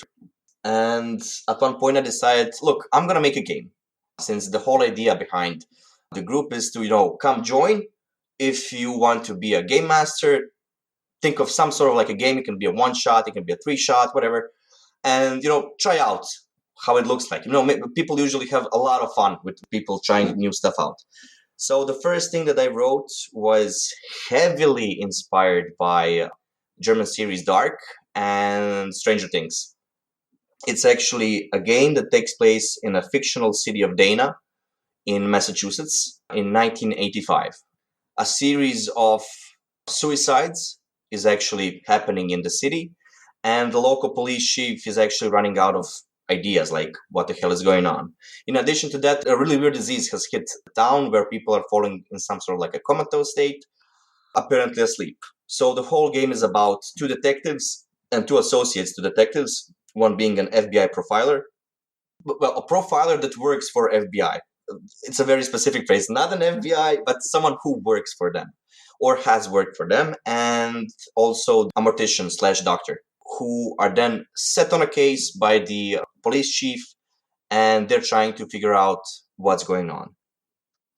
And at one point I decided, look, I'm going to make a game. Since the whole idea behind the group is to, come join. If you want to be a game master, think of some sort of like a game. It can be a 1-shot, it can be a 3-shot, whatever. And, try out how it looks like. People usually have a lot of fun with people trying new stuff out. So the first thing that I wrote was heavily inspired by German series Dark and Stranger Things. It's actually a game that takes place in a fictional city of Dana in Massachusetts in 1985. A series of suicides is actually happening in the city, and the local police chief is actually running out of ideas, like what the hell is going on. In addition to that, a really weird disease has hit the town where people are falling in some sort of like a comatose state, apparently asleep. So the whole game is about two detectives and two associates, two detectives, one being an FBI profiler. Well, a profiler that works for FBI. It's a very specific phrase, not an FBI, but someone who works for them or has worked for them, and also a mortician / doctor, who are then set on a case by the police chief, and they're trying to figure out what's going on.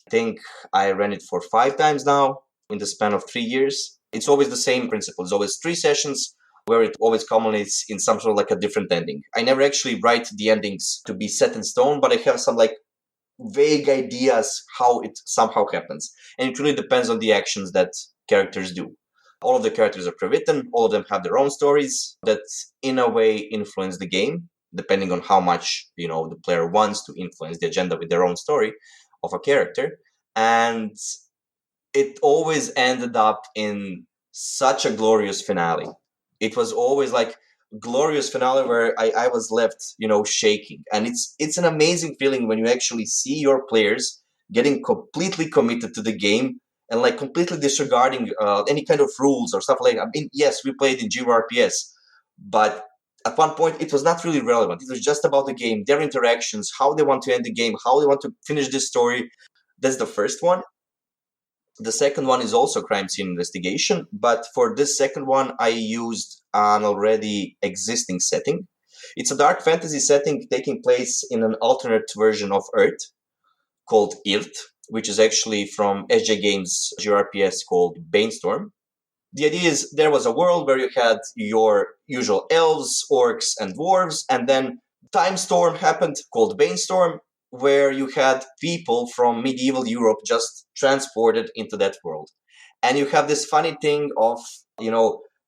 I think I ran it for 5 times now in the span of 3 years. It's always the same principle. It's always 3 sessions where it always culminates in some sort of like a different ending. I never actually write the endings to be set in stone, but I have some like vague ideas how it somehow happens. And it really depends on the actions that characters do. All of the characters are pre-written. All of them have their own stories that in a way influence the game, depending on how much, the player wants to influence the agenda with their own story of a character. And it always ended up in such a glorious finale. It was always like glorious finale where I was left, shaking. And it's an amazing feeling when you actually see your players getting completely committed to the game and like completely disregarding any kind of rules or stuff like that. I mean, yes, we played in GRPS, but at one point it was not really relevant. It was just about the game, their interactions, how they want to end the game, how they want to finish this story. That's the first one. The second one is also crime scene investigation, but for this second one, I used an already existing setting. It's a dark fantasy setting taking place in an alternate version of Earth called Irt, which is actually from SJ Games' GRPS called Bainstorm. The idea is there was a world where you had your usual elves, orcs, and dwarves, and then time storm happened called Bainstorm, where you had people from medieval Europe just transported into that world. And you have this funny thing of,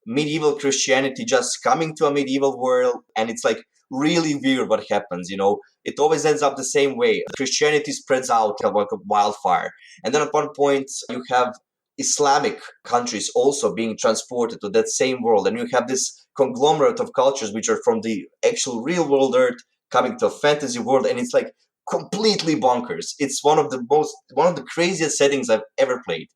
medieval Christianity just coming to a medieval world, and it's like really weird what happens, It always ends up the same way. Christianity spreads out like a wildfire. And then at one point you have Islamic countries also being transported to that same world, and you have this conglomerate of cultures which are from the actual real world Earth coming to a fantasy world, and it's like completely bonkers. It's one of the craziest settings I've ever played.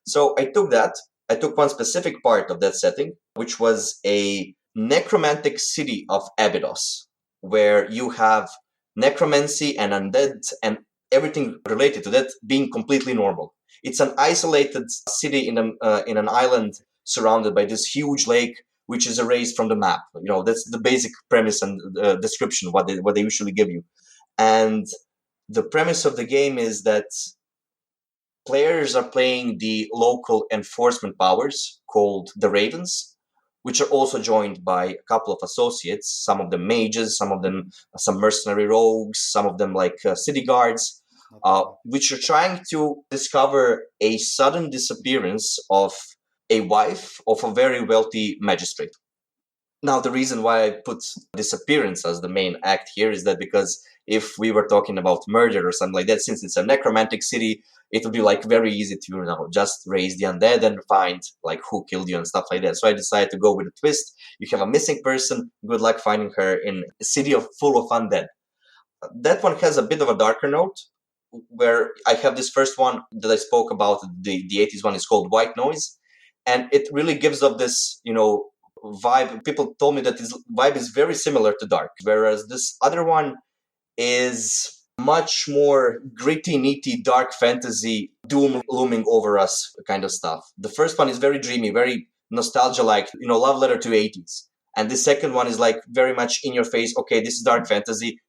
So I took one specific part of that setting, which was a necromantic city of Abydos, where you have necromancy and undead and everything related to that being completely normal. It's an isolated city in an island surrounded by this huge lake, which is erased from the map. That's the basic premise and description what they usually give you. And the premise of the game is that players are playing the local enforcement powers called the Ravens, which are also joined by a couple of associates, some of them mages, some of them some mercenary rogues, some of them like city guards, which are trying to discover a sudden disappearance of a wife of a very wealthy magistrate. Now, the reason why I put disappearance as the main act here is that because if we were talking about murder or something like that, since it's a necromantic city, it would be like very easy to just raise the undead and find like who killed you and stuff like that. So I decided to go with a twist. You have a missing person. Good luck finding her in a city full of undead. That one has a bit of a darker note, where I have this first one that I spoke about. The 80s one is called White Noise, and it really gives off this vibe. People told me that this vibe is very similar to Dark, whereas this other one is much more gritty, nitty, dark fantasy, doom looming over us kind of stuff. The first one is very dreamy, very nostalgia-like, love letter to 80s. And the second one is like very much in your face. Okay, this is dark fantasy.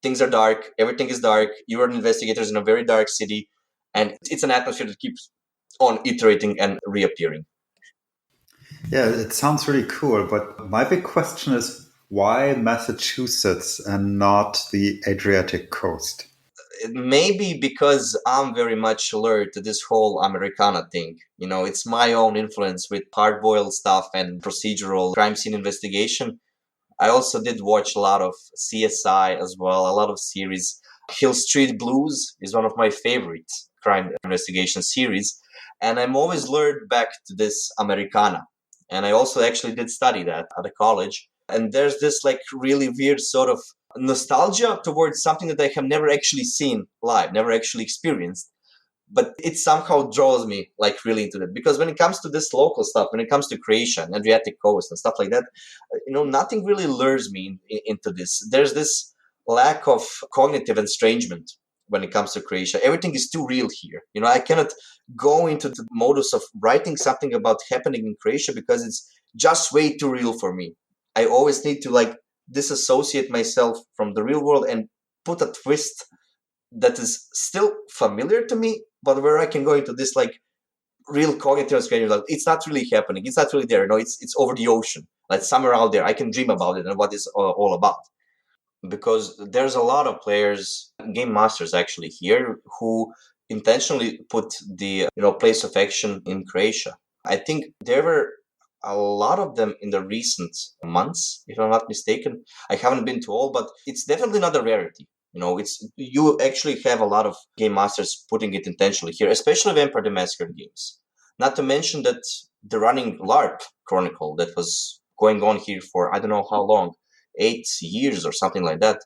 Things are dark. Everything is dark. You are investigators in a very dark city. And it's an atmosphere that keeps on iterating and reappearing. Yeah, it sounds really cool. But my big question is, why Massachusetts and not the Adriatic coast? Maybe because I'm very much alert to this whole Americana thing. It's my own influence with hard-boiled stuff and procedural crime scene investigation. I also did watch a lot of CSI as well, a lot of series. Hill Street Blues is one of my favorite crime investigation series. And I'm always lured back to this Americana. And I also actually did study that at a college. And there's this like really weird sort of nostalgia towards something that I have never actually seen live, never actually experienced. but it somehow draws me like really into it, because when it comes to this local stuff, when it comes to Croatia and Adriatic coast and stuff like that, nothing really lures me into this. There's this lack of cognitive estrangement when it comes to Croatia. Everything is too real here. I cannot go into the modus of writing something about happening in Croatia because it's just way too real for me. I always need to like disassociate myself from the real world and put a twist that is still familiar to me, but where I can go into this like real cognitive strange. Like, it's not really happening. It's not really there. It's over the ocean. Like somewhere out there, I can dream about it and what it's all about. Because there's a lot of players, game masters actually here, who intentionally put the place of action in Croatia. I think there were a lot of them in the recent months, if I'm not mistaken. I haven't been to all, but it's definitely not a rarity. You actually have a lot of game masters putting it intentionally here, especially Vampire the Masquerade games. Not to mention that the running LARP Chronicle that was going on here for I don't know how long, 8 years or something like that.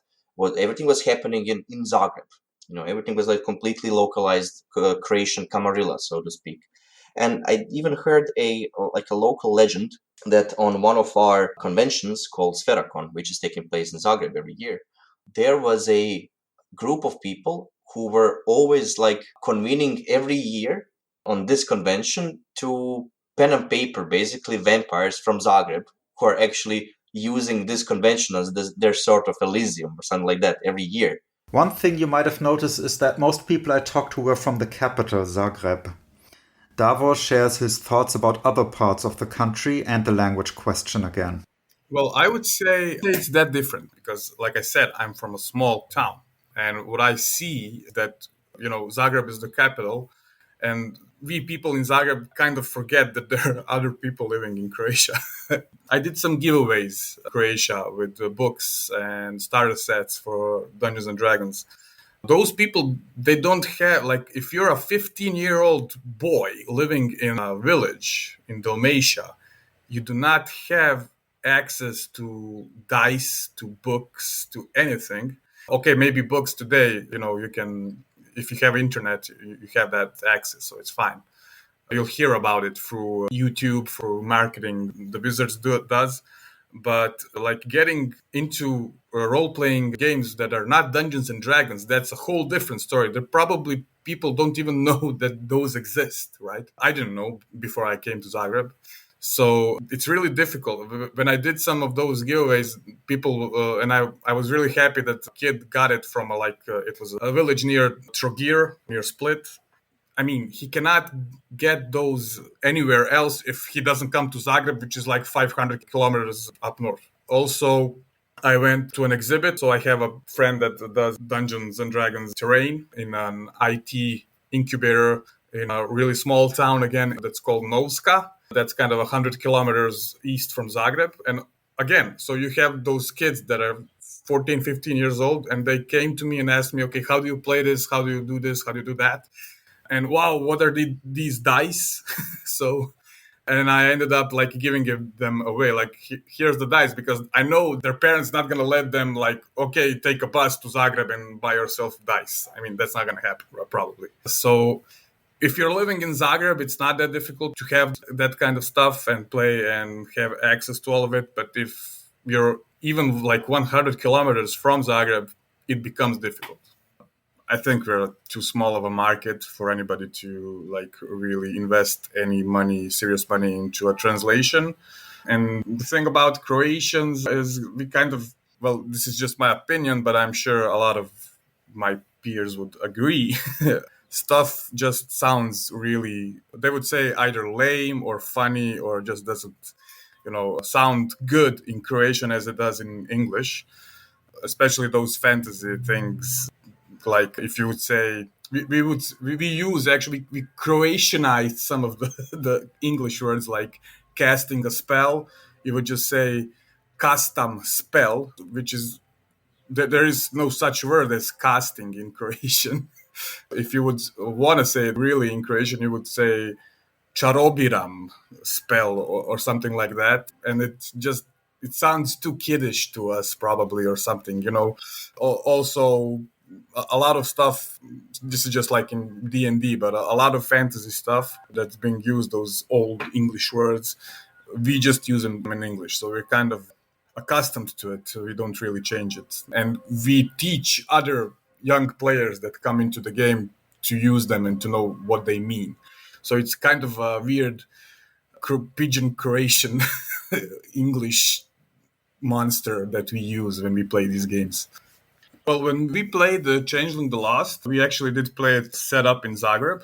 Everything was happening in Zagreb. Everything was like completely localized Croatian Camarilla, so to speak. And I even heard a local legend that on one of our conventions called Sferacon, which is taking place in Zagreb every year, there was a group of people who were always like convening every year on this convention to pen and paper, basically vampires from Zagreb who are actually using this convention as their sort of Elysium or something like that every year. One thing you might have noticed is that most people I talked to were from the capital, Zagreb. Davor shares his thoughts about other parts of the country and the language question again. Well, I would say it's that different because, like I said, I'm from a small town. And what I see that, Zagreb is the capital, and we people in Zagreb kind of forget that there are other people living in Croatia. I did some giveaways in Croatia with books and starter sets for Dungeons and Dragons. Those people, they don't have, like, if you're a 15-year-old boy living in a village in Dalmatia, you do not have access to dice, to books, to anything. Okay, maybe books today, you can, if you have internet, you have that access, so it's fine. You'll hear about it through YouTube, through marketing the Wizards does. But like getting into role-playing games that are not Dungeons and Dragons, that's a whole different story. There probably people don't even know that those exist, right? I didn't know before I came to Zagreb. So it's really difficult. When I did some of those giveaways, people, and I was really happy that the kid got it from it was a village near Trogir, near Split. I mean, he cannot get those anywhere else if he doesn't come to Zagreb, which is like 500 kilometers up north. Also, I went to an exhibit. So I have a friend that does Dungeons and Dragons terrain in an IT incubator in a really small town, again, that's called Novska. That's kind of 100 kilometers east from Zagreb. And again, so you have those kids that are 14, 15 years old, and they came to me and asked me, okay, how do you play this? How do you do this? How do you do that? And wow, what are these dice? And I ended up like giving them away. Like, here's the dice, because I know their parents not going to let them like, okay, take a bus to Zagreb and buy yourself dice. I mean, that's not going to happen probably. So if you're living in Zagreb, it's not that difficult to have that kind of stuff and play and have access to all of it. But if you're even like 100 kilometers from Zagreb, it becomes difficult. I think we're too small of a market for anybody to like really invest any money, serious money into a translation. And the thing about Croatians is we kind of, well, this is just my opinion, but I'm sure a lot of my peers would agree. Stuff just sounds really, they would say either lame or funny or just doesn't, sound good in Croatian as it does in English, especially those fantasy things. Like if you would say, we Croatianized some of the English words, like casting a spell. You would just say custom spell, which is, there is no such word as casting in Croatian. If you would want to say it really in Croatian, you would say čarobiram spell or something like that. And it sounds too kiddish to us probably or something, Also, a lot of stuff. This is just like in D&D, but a lot of fantasy stuff that's being used, those old English words, we just use them in English. So we're kind of accustomed to it. So we don't really change it. And we teach other young players that come into the game to use them and to know what they mean. So it's kind of a weird pigeon Croatian English monster that we use when we play these games. Well, when we played the Changeling the Lost, we actually did play it set up in Zagreb.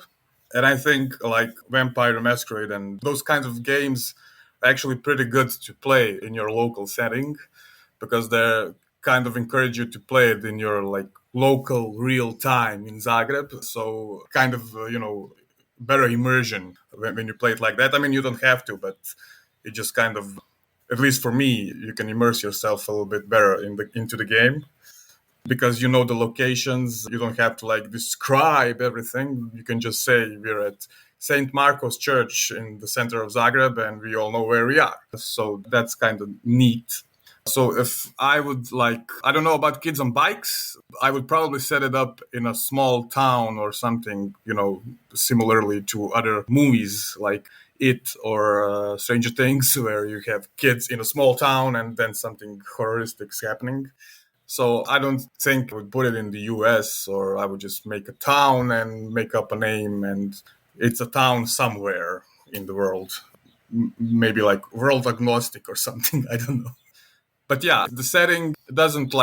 And I think like Vampire the Masquerade and those kinds of games are actually pretty good to play in your local setting because they kind of encourage you to play it in your like local real time in Zagreb. So kind of, better immersion when you play it like that. I mean, you don't have to, but it just kind of, at least for me, you can immerse yourself a little bit better into the game because you know the locations. You don't have to like describe everything. You can just say we're at St. Marco's Church in the center of Zagreb and we all know where we are. So that's kind of neat. So if I would I don't know about kids on bikes, I would probably set it up in a small town or something, similarly to other movies like It or Stranger Things, where you have kids in a small town and then something horrific is happening. So I don't think I would put it in the US, or I would just make a town and make up a name and it's a town somewhere in the world. Maybe like world agnostic or something, I don't know. But yeah, the setting doesn't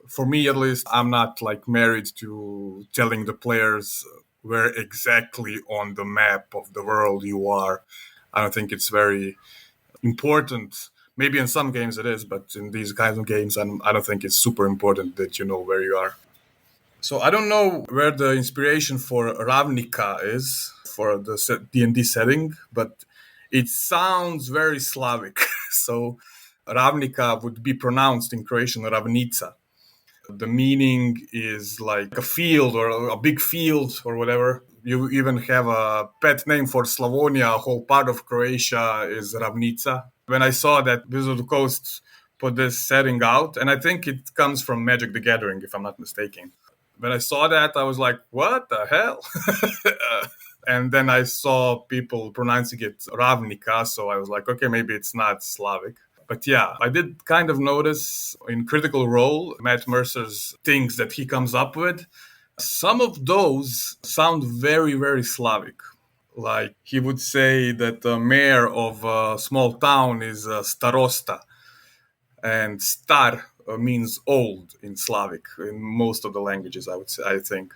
for me at least, I'm not married to telling the players where exactly on the map of the world you are. I don't think it's very important. Maybe in some games it is, but in these kinds of games, I don't think it's super important that you know where you are. So I don't know where the inspiration for Ravnica is for the D&D setting, but it sounds very Slavic. So Ravnica would be pronounced in Croatian Ravnica. The meaning is like a field or a big field or whatever. You even have a pet name for Slavonia. A whole part of Croatia is Ravnica. When I saw that Wizard of the Coast put this setting out, and I think it comes from Magic the Gathering, if I'm not mistaken. When I saw that, I was like, what the hell? And then I saw people pronouncing it Ravnica, so I was like, okay, maybe it's not Slavic. But yeah, I did kind of notice in Critical Role, Matt Mercer's things that he comes up with. Some of those sound very, very Slavic. Like he would say that the mayor of a small town is starosta, and star means old in Slavic in most of the languages, I think.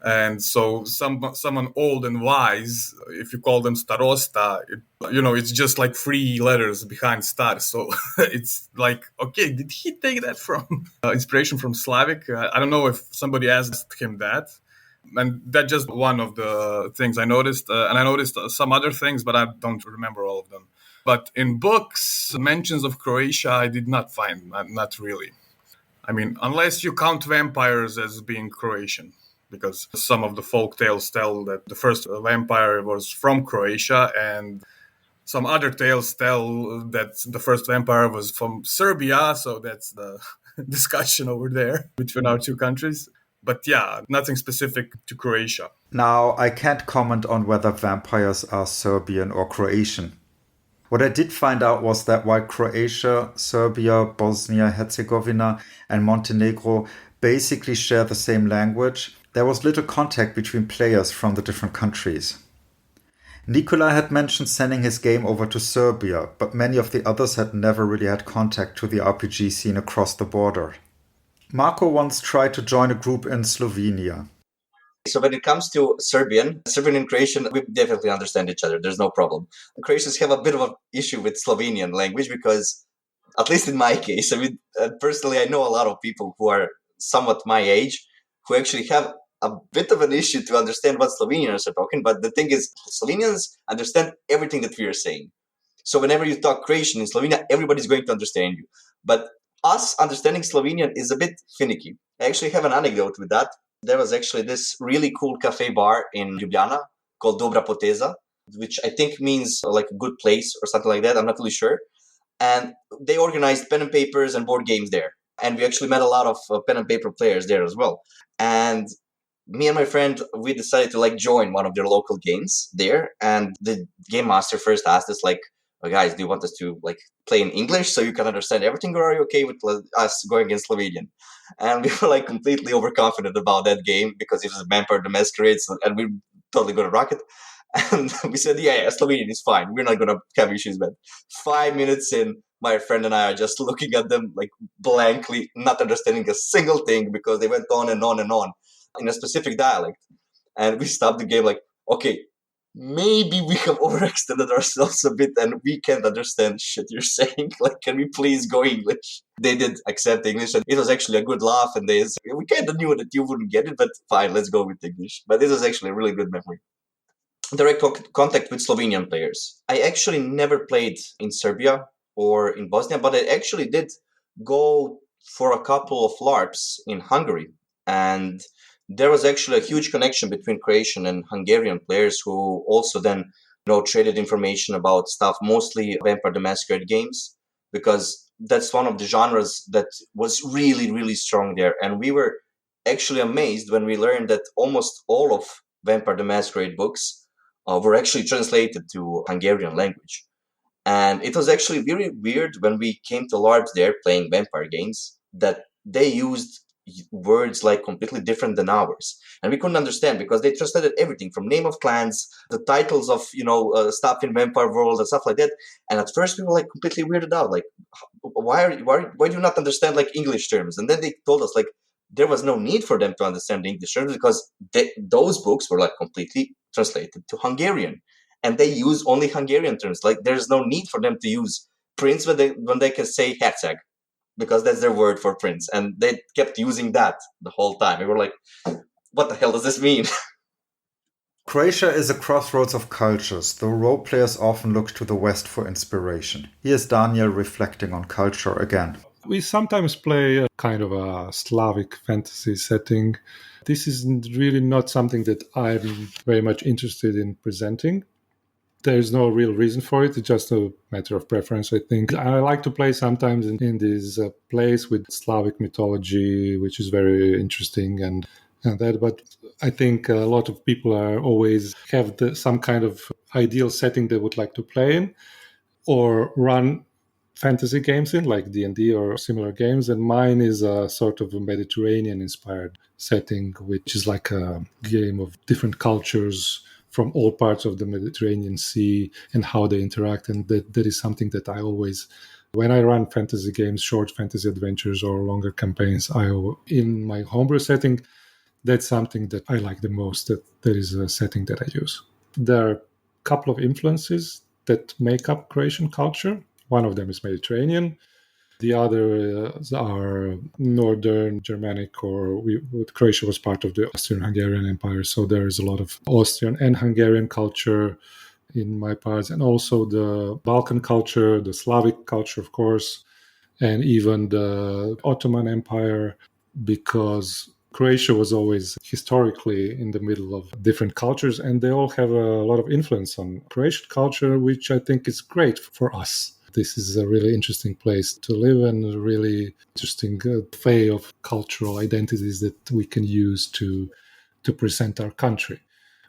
And so someone old and wise, if you call them starosta, it's just like 3 letters behind star. So it's like, okay, did he take that from inspiration from Slavic? I don't know if somebody asked him that. And that's just one of the things I noticed. And I noticed some other things, but I don't remember all of them. But in books, mentions of Croatia, I did not find, not really. I mean, unless you count vampires as being Croatian, because some of the folk tales tell that the first vampire was from Croatia, and some other tales tell that the first vampire was from Serbia, so that's the discussion over there between our two countries. But yeah, nothing specific to Croatia. Now, I can't comment on whether vampires are Serbian or Croatian. What I did find out was that while Croatia, Serbia, Bosnia-Herzegovina, and Montenegro basically share the same language, there was little contact between players from the different countries. Nikola had mentioned sending his game over to Serbia, but many of the others had never really had contact to the RPG scene across the border. Marco once tried to join a group in Slovenia. So when it comes to Serbian and Croatian, we definitely understand each other. There's no problem. The Croatians have a bit of an issue with Slovenian language because, at least in my case, personally, I know a lot of people who are somewhat my age who actually have a bit of an issue to understand what Slovenians are talking. But the thing is, Slovenians understand everything that we are saying. So whenever you talk Croatian in Slovenia, everybody's going to understand you. But us understanding Slovenian is a bit finicky. I actually have an anecdote with that. There was actually this really cool cafe bar in Ljubljana called Dobra Poteza, which I think means like a good place or something like that. I'm not really sure. And they organized pen and papers and board games there. And we actually met a lot of pen and paper players there as well. And me and my friend, we decided to join one of their local games there. And the game master first asked us "Oh, guys, do you want us to play in English so you can understand everything, or are you okay with us going in Slovenian?" And we were completely overconfident about that game because it was Vampire the Masquerade, and we totally gonna rock it. And we said, yeah, Slovenian is fine. We're not gonna have issues. But 5 minutes in, my friend and I are just looking at them blankly, not understanding a single thing because they went on and on and on in a specific dialect. And we stopped the game okay, maybe we have overextended ourselves a bit and we can't understand shit you're saying. Can we please go English? They did accept English, and it was actually a good laugh. And we kind of knew that you wouldn't get it, but fine, let's go with English. But this was actually a really good memory. Direct contact with Slovenian players. I actually never played in Serbia or in Bosnia, but I actually did go for a couple of LARPs in Hungary. And there was actually a huge connection between Croatian and Hungarian players who also then traded information about stuff, mostly Vampire the Masquerade games, because that's one of the genres that was really, really strong there. And we were actually amazed when we learned that almost all of Vampire the Masquerade books were actually translated to Hungarian language. And it was actually very weird when we came to LARPs there playing vampire games that they used words completely different than ours. And we couldn't understand because they translated everything from name of clans, the titles of, stuff in Vampire World and stuff like that. And at first we were completely weirded out. Why do you not understand English terms? And then they told us there was no need for them to understand the English terms because those books were completely translated to Hungarian, and they use only Hungarian terms. There's no need for them to use prince when they can say herceg, because that's their word for prince, and they kept using that the whole time. We were what the hell does this mean? Croatia is a crossroads of cultures, though role players often look to the West for inspiration. Here's Daniel reflecting on culture again. We sometimes play a kind of a Slavic fantasy setting. This is really not something that I'm very much interested in presenting. There's no real reason for it. It's just a matter of preference, I think. I like to play sometimes in this place with Slavic mythology, which is very interesting and that. But I think a lot of people always have some kind of ideal setting they would like to play in or run fantasy games in, like D&D or similar games. And mine is a sort of a Mediterranean-inspired setting, which is like a game of different cultures from all parts of the Mediterranean Sea and how they interact. And that is something that I always, when I run fantasy games, short fantasy adventures or longer campaigns, in my homebrew setting, that's something that I like the most, that is a setting that I use. There are a couple of influences that make up Croatian culture. One of them is Mediterranean. The others are Northern Germanic, Croatia was part of the Austrian-Hungarian Empire, so there is a lot of Austrian and Hungarian culture in my parts, and also the Balkan culture, the Slavic culture, of course, and even the Ottoman Empire, because Croatia was always historically in the middle of different cultures, and they all have a lot of influence on Croatian culture, which I think is great for us. This is a really interesting place to live and a really interesting play of cultural identities that we can use to present our country,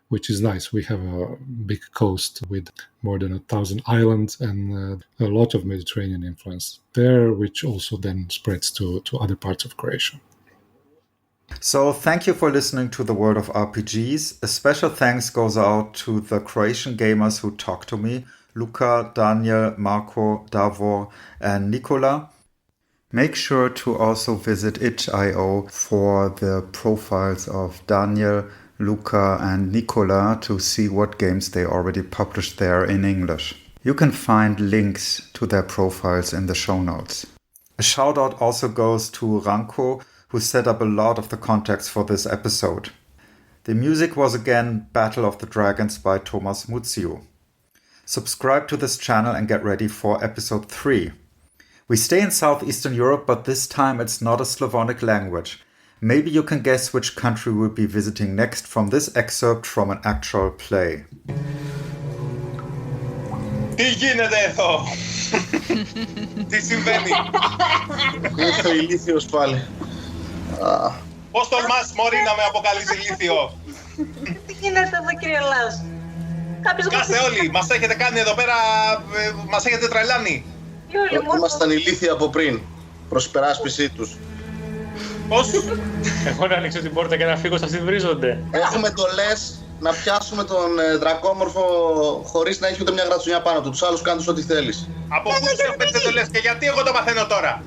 which is nice. We have a big coast with more than 1,000 islands and a lot of Mediterranean influence there, which also then spreads to other parts of Croatia. So thank you for listening to the World of RPGs. A special thanks goes out to the Croatian gamers who talked to me, Luka, Daniel, Marco, Davor, and Nikola. Make sure to also visit itch.io for the profiles of Daniel, Luka, and Nikola to see what games they already published there in English. You can find links to their profiles in the show notes. A shout out also goes to Ranko, who set up a lot of the context for this episode. The music was again Battle of the Dragons by Thomas Muzio. Subscribe to this channel and get ready for episode 3. We stay in Southeastern Europe, but this time it's not a Slavonic language. Maybe you can guess which country we'll be visiting next from this excerpt from an actual play. Ti ne dejo! Τι συμβαίνει? Ήρθε ο ηλίθιος πάλι. Πώς τολμάς, μωρή, να με αποκαλείς ηλίθιο? Τι γίνεται εδώ, κύριε Λάς? Κάστε όλοι, μας έχετε κάνει εδώ πέρα, μας έχετε τρελάνει. Ήμασταν ηλίθιοι από πριν, προς υπεράσπιση τους. Πώς? Εγώ να ανοίξω την πόρτα και να φύγω, σας την βρίζονται. Έχουμε το λες να πιάσουμε τον δρακόμορφο χωρίς να έχει ούτε μια γρατσουνιά πάνω του. Τους άλλους κάνεις ό,τι θέλεις. Από πού ξέρετε το λες και γιατί εγώ το μαθαίνω τώρα?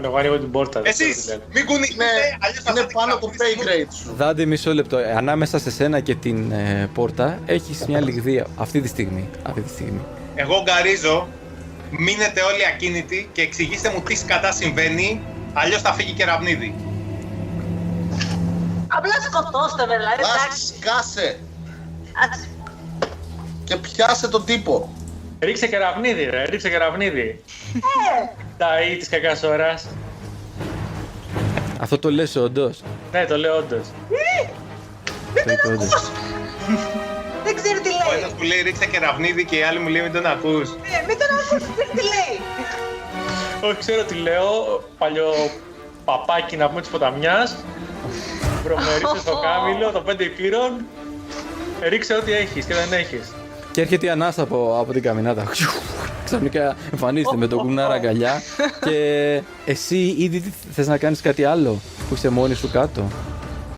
Εγώ ανοίγω την πόρτα. Εσείς, μην κουνηθείτε, αλλιώς θα Είναι σας πάνω το pay grade σου. Δάντη, μισό λεπτό. Ανάμεσα σε σένα και την πόρτα έχεις μια λιγδία αυτή τη στιγμή. Εγώ γκαρίζω, μείνετε όλοι ακίνητοι και εξηγήστε μου τι σκατά συμβαίνει, αλλιώς θα φύγει κεραυνίδι. Απλά σκοτώστε με, δηλαδή. Σκάσε και πιάσε τον τύπο. Ρίξε κεραυνίδι, ρε, ρίξε κεραυνίδι. Τα ή της κακάς ώρας. Αυτό το λες όντως? Ναι, το λέω όντως. Μην τον ακούς! Δεν ξέρει τι Ο λέει. ένας μου λέει ρίξε κεραυνίδι και οι άλλοι μου λέει μην τον ακούς. Μην τον ακούς, δεν ξέρει τι λέει. Όχι, ξέρω τι λέω. Παλιό παπάκι να πούμε της ποταμιάς. Βρωμερίσε στο κάμιλο, το 5 υπήρων. Ρίξε ό,τι έχεις και δεν έχεις. Και έρχεται η ανάσα από την καμινάτα. Ξαφνικά εμφανίζεται με τον κουνάρα αγκαλιά. Και εσύ ήδη θες να κάνεις κάτι άλλο που είσαι μόνη σου κάτω?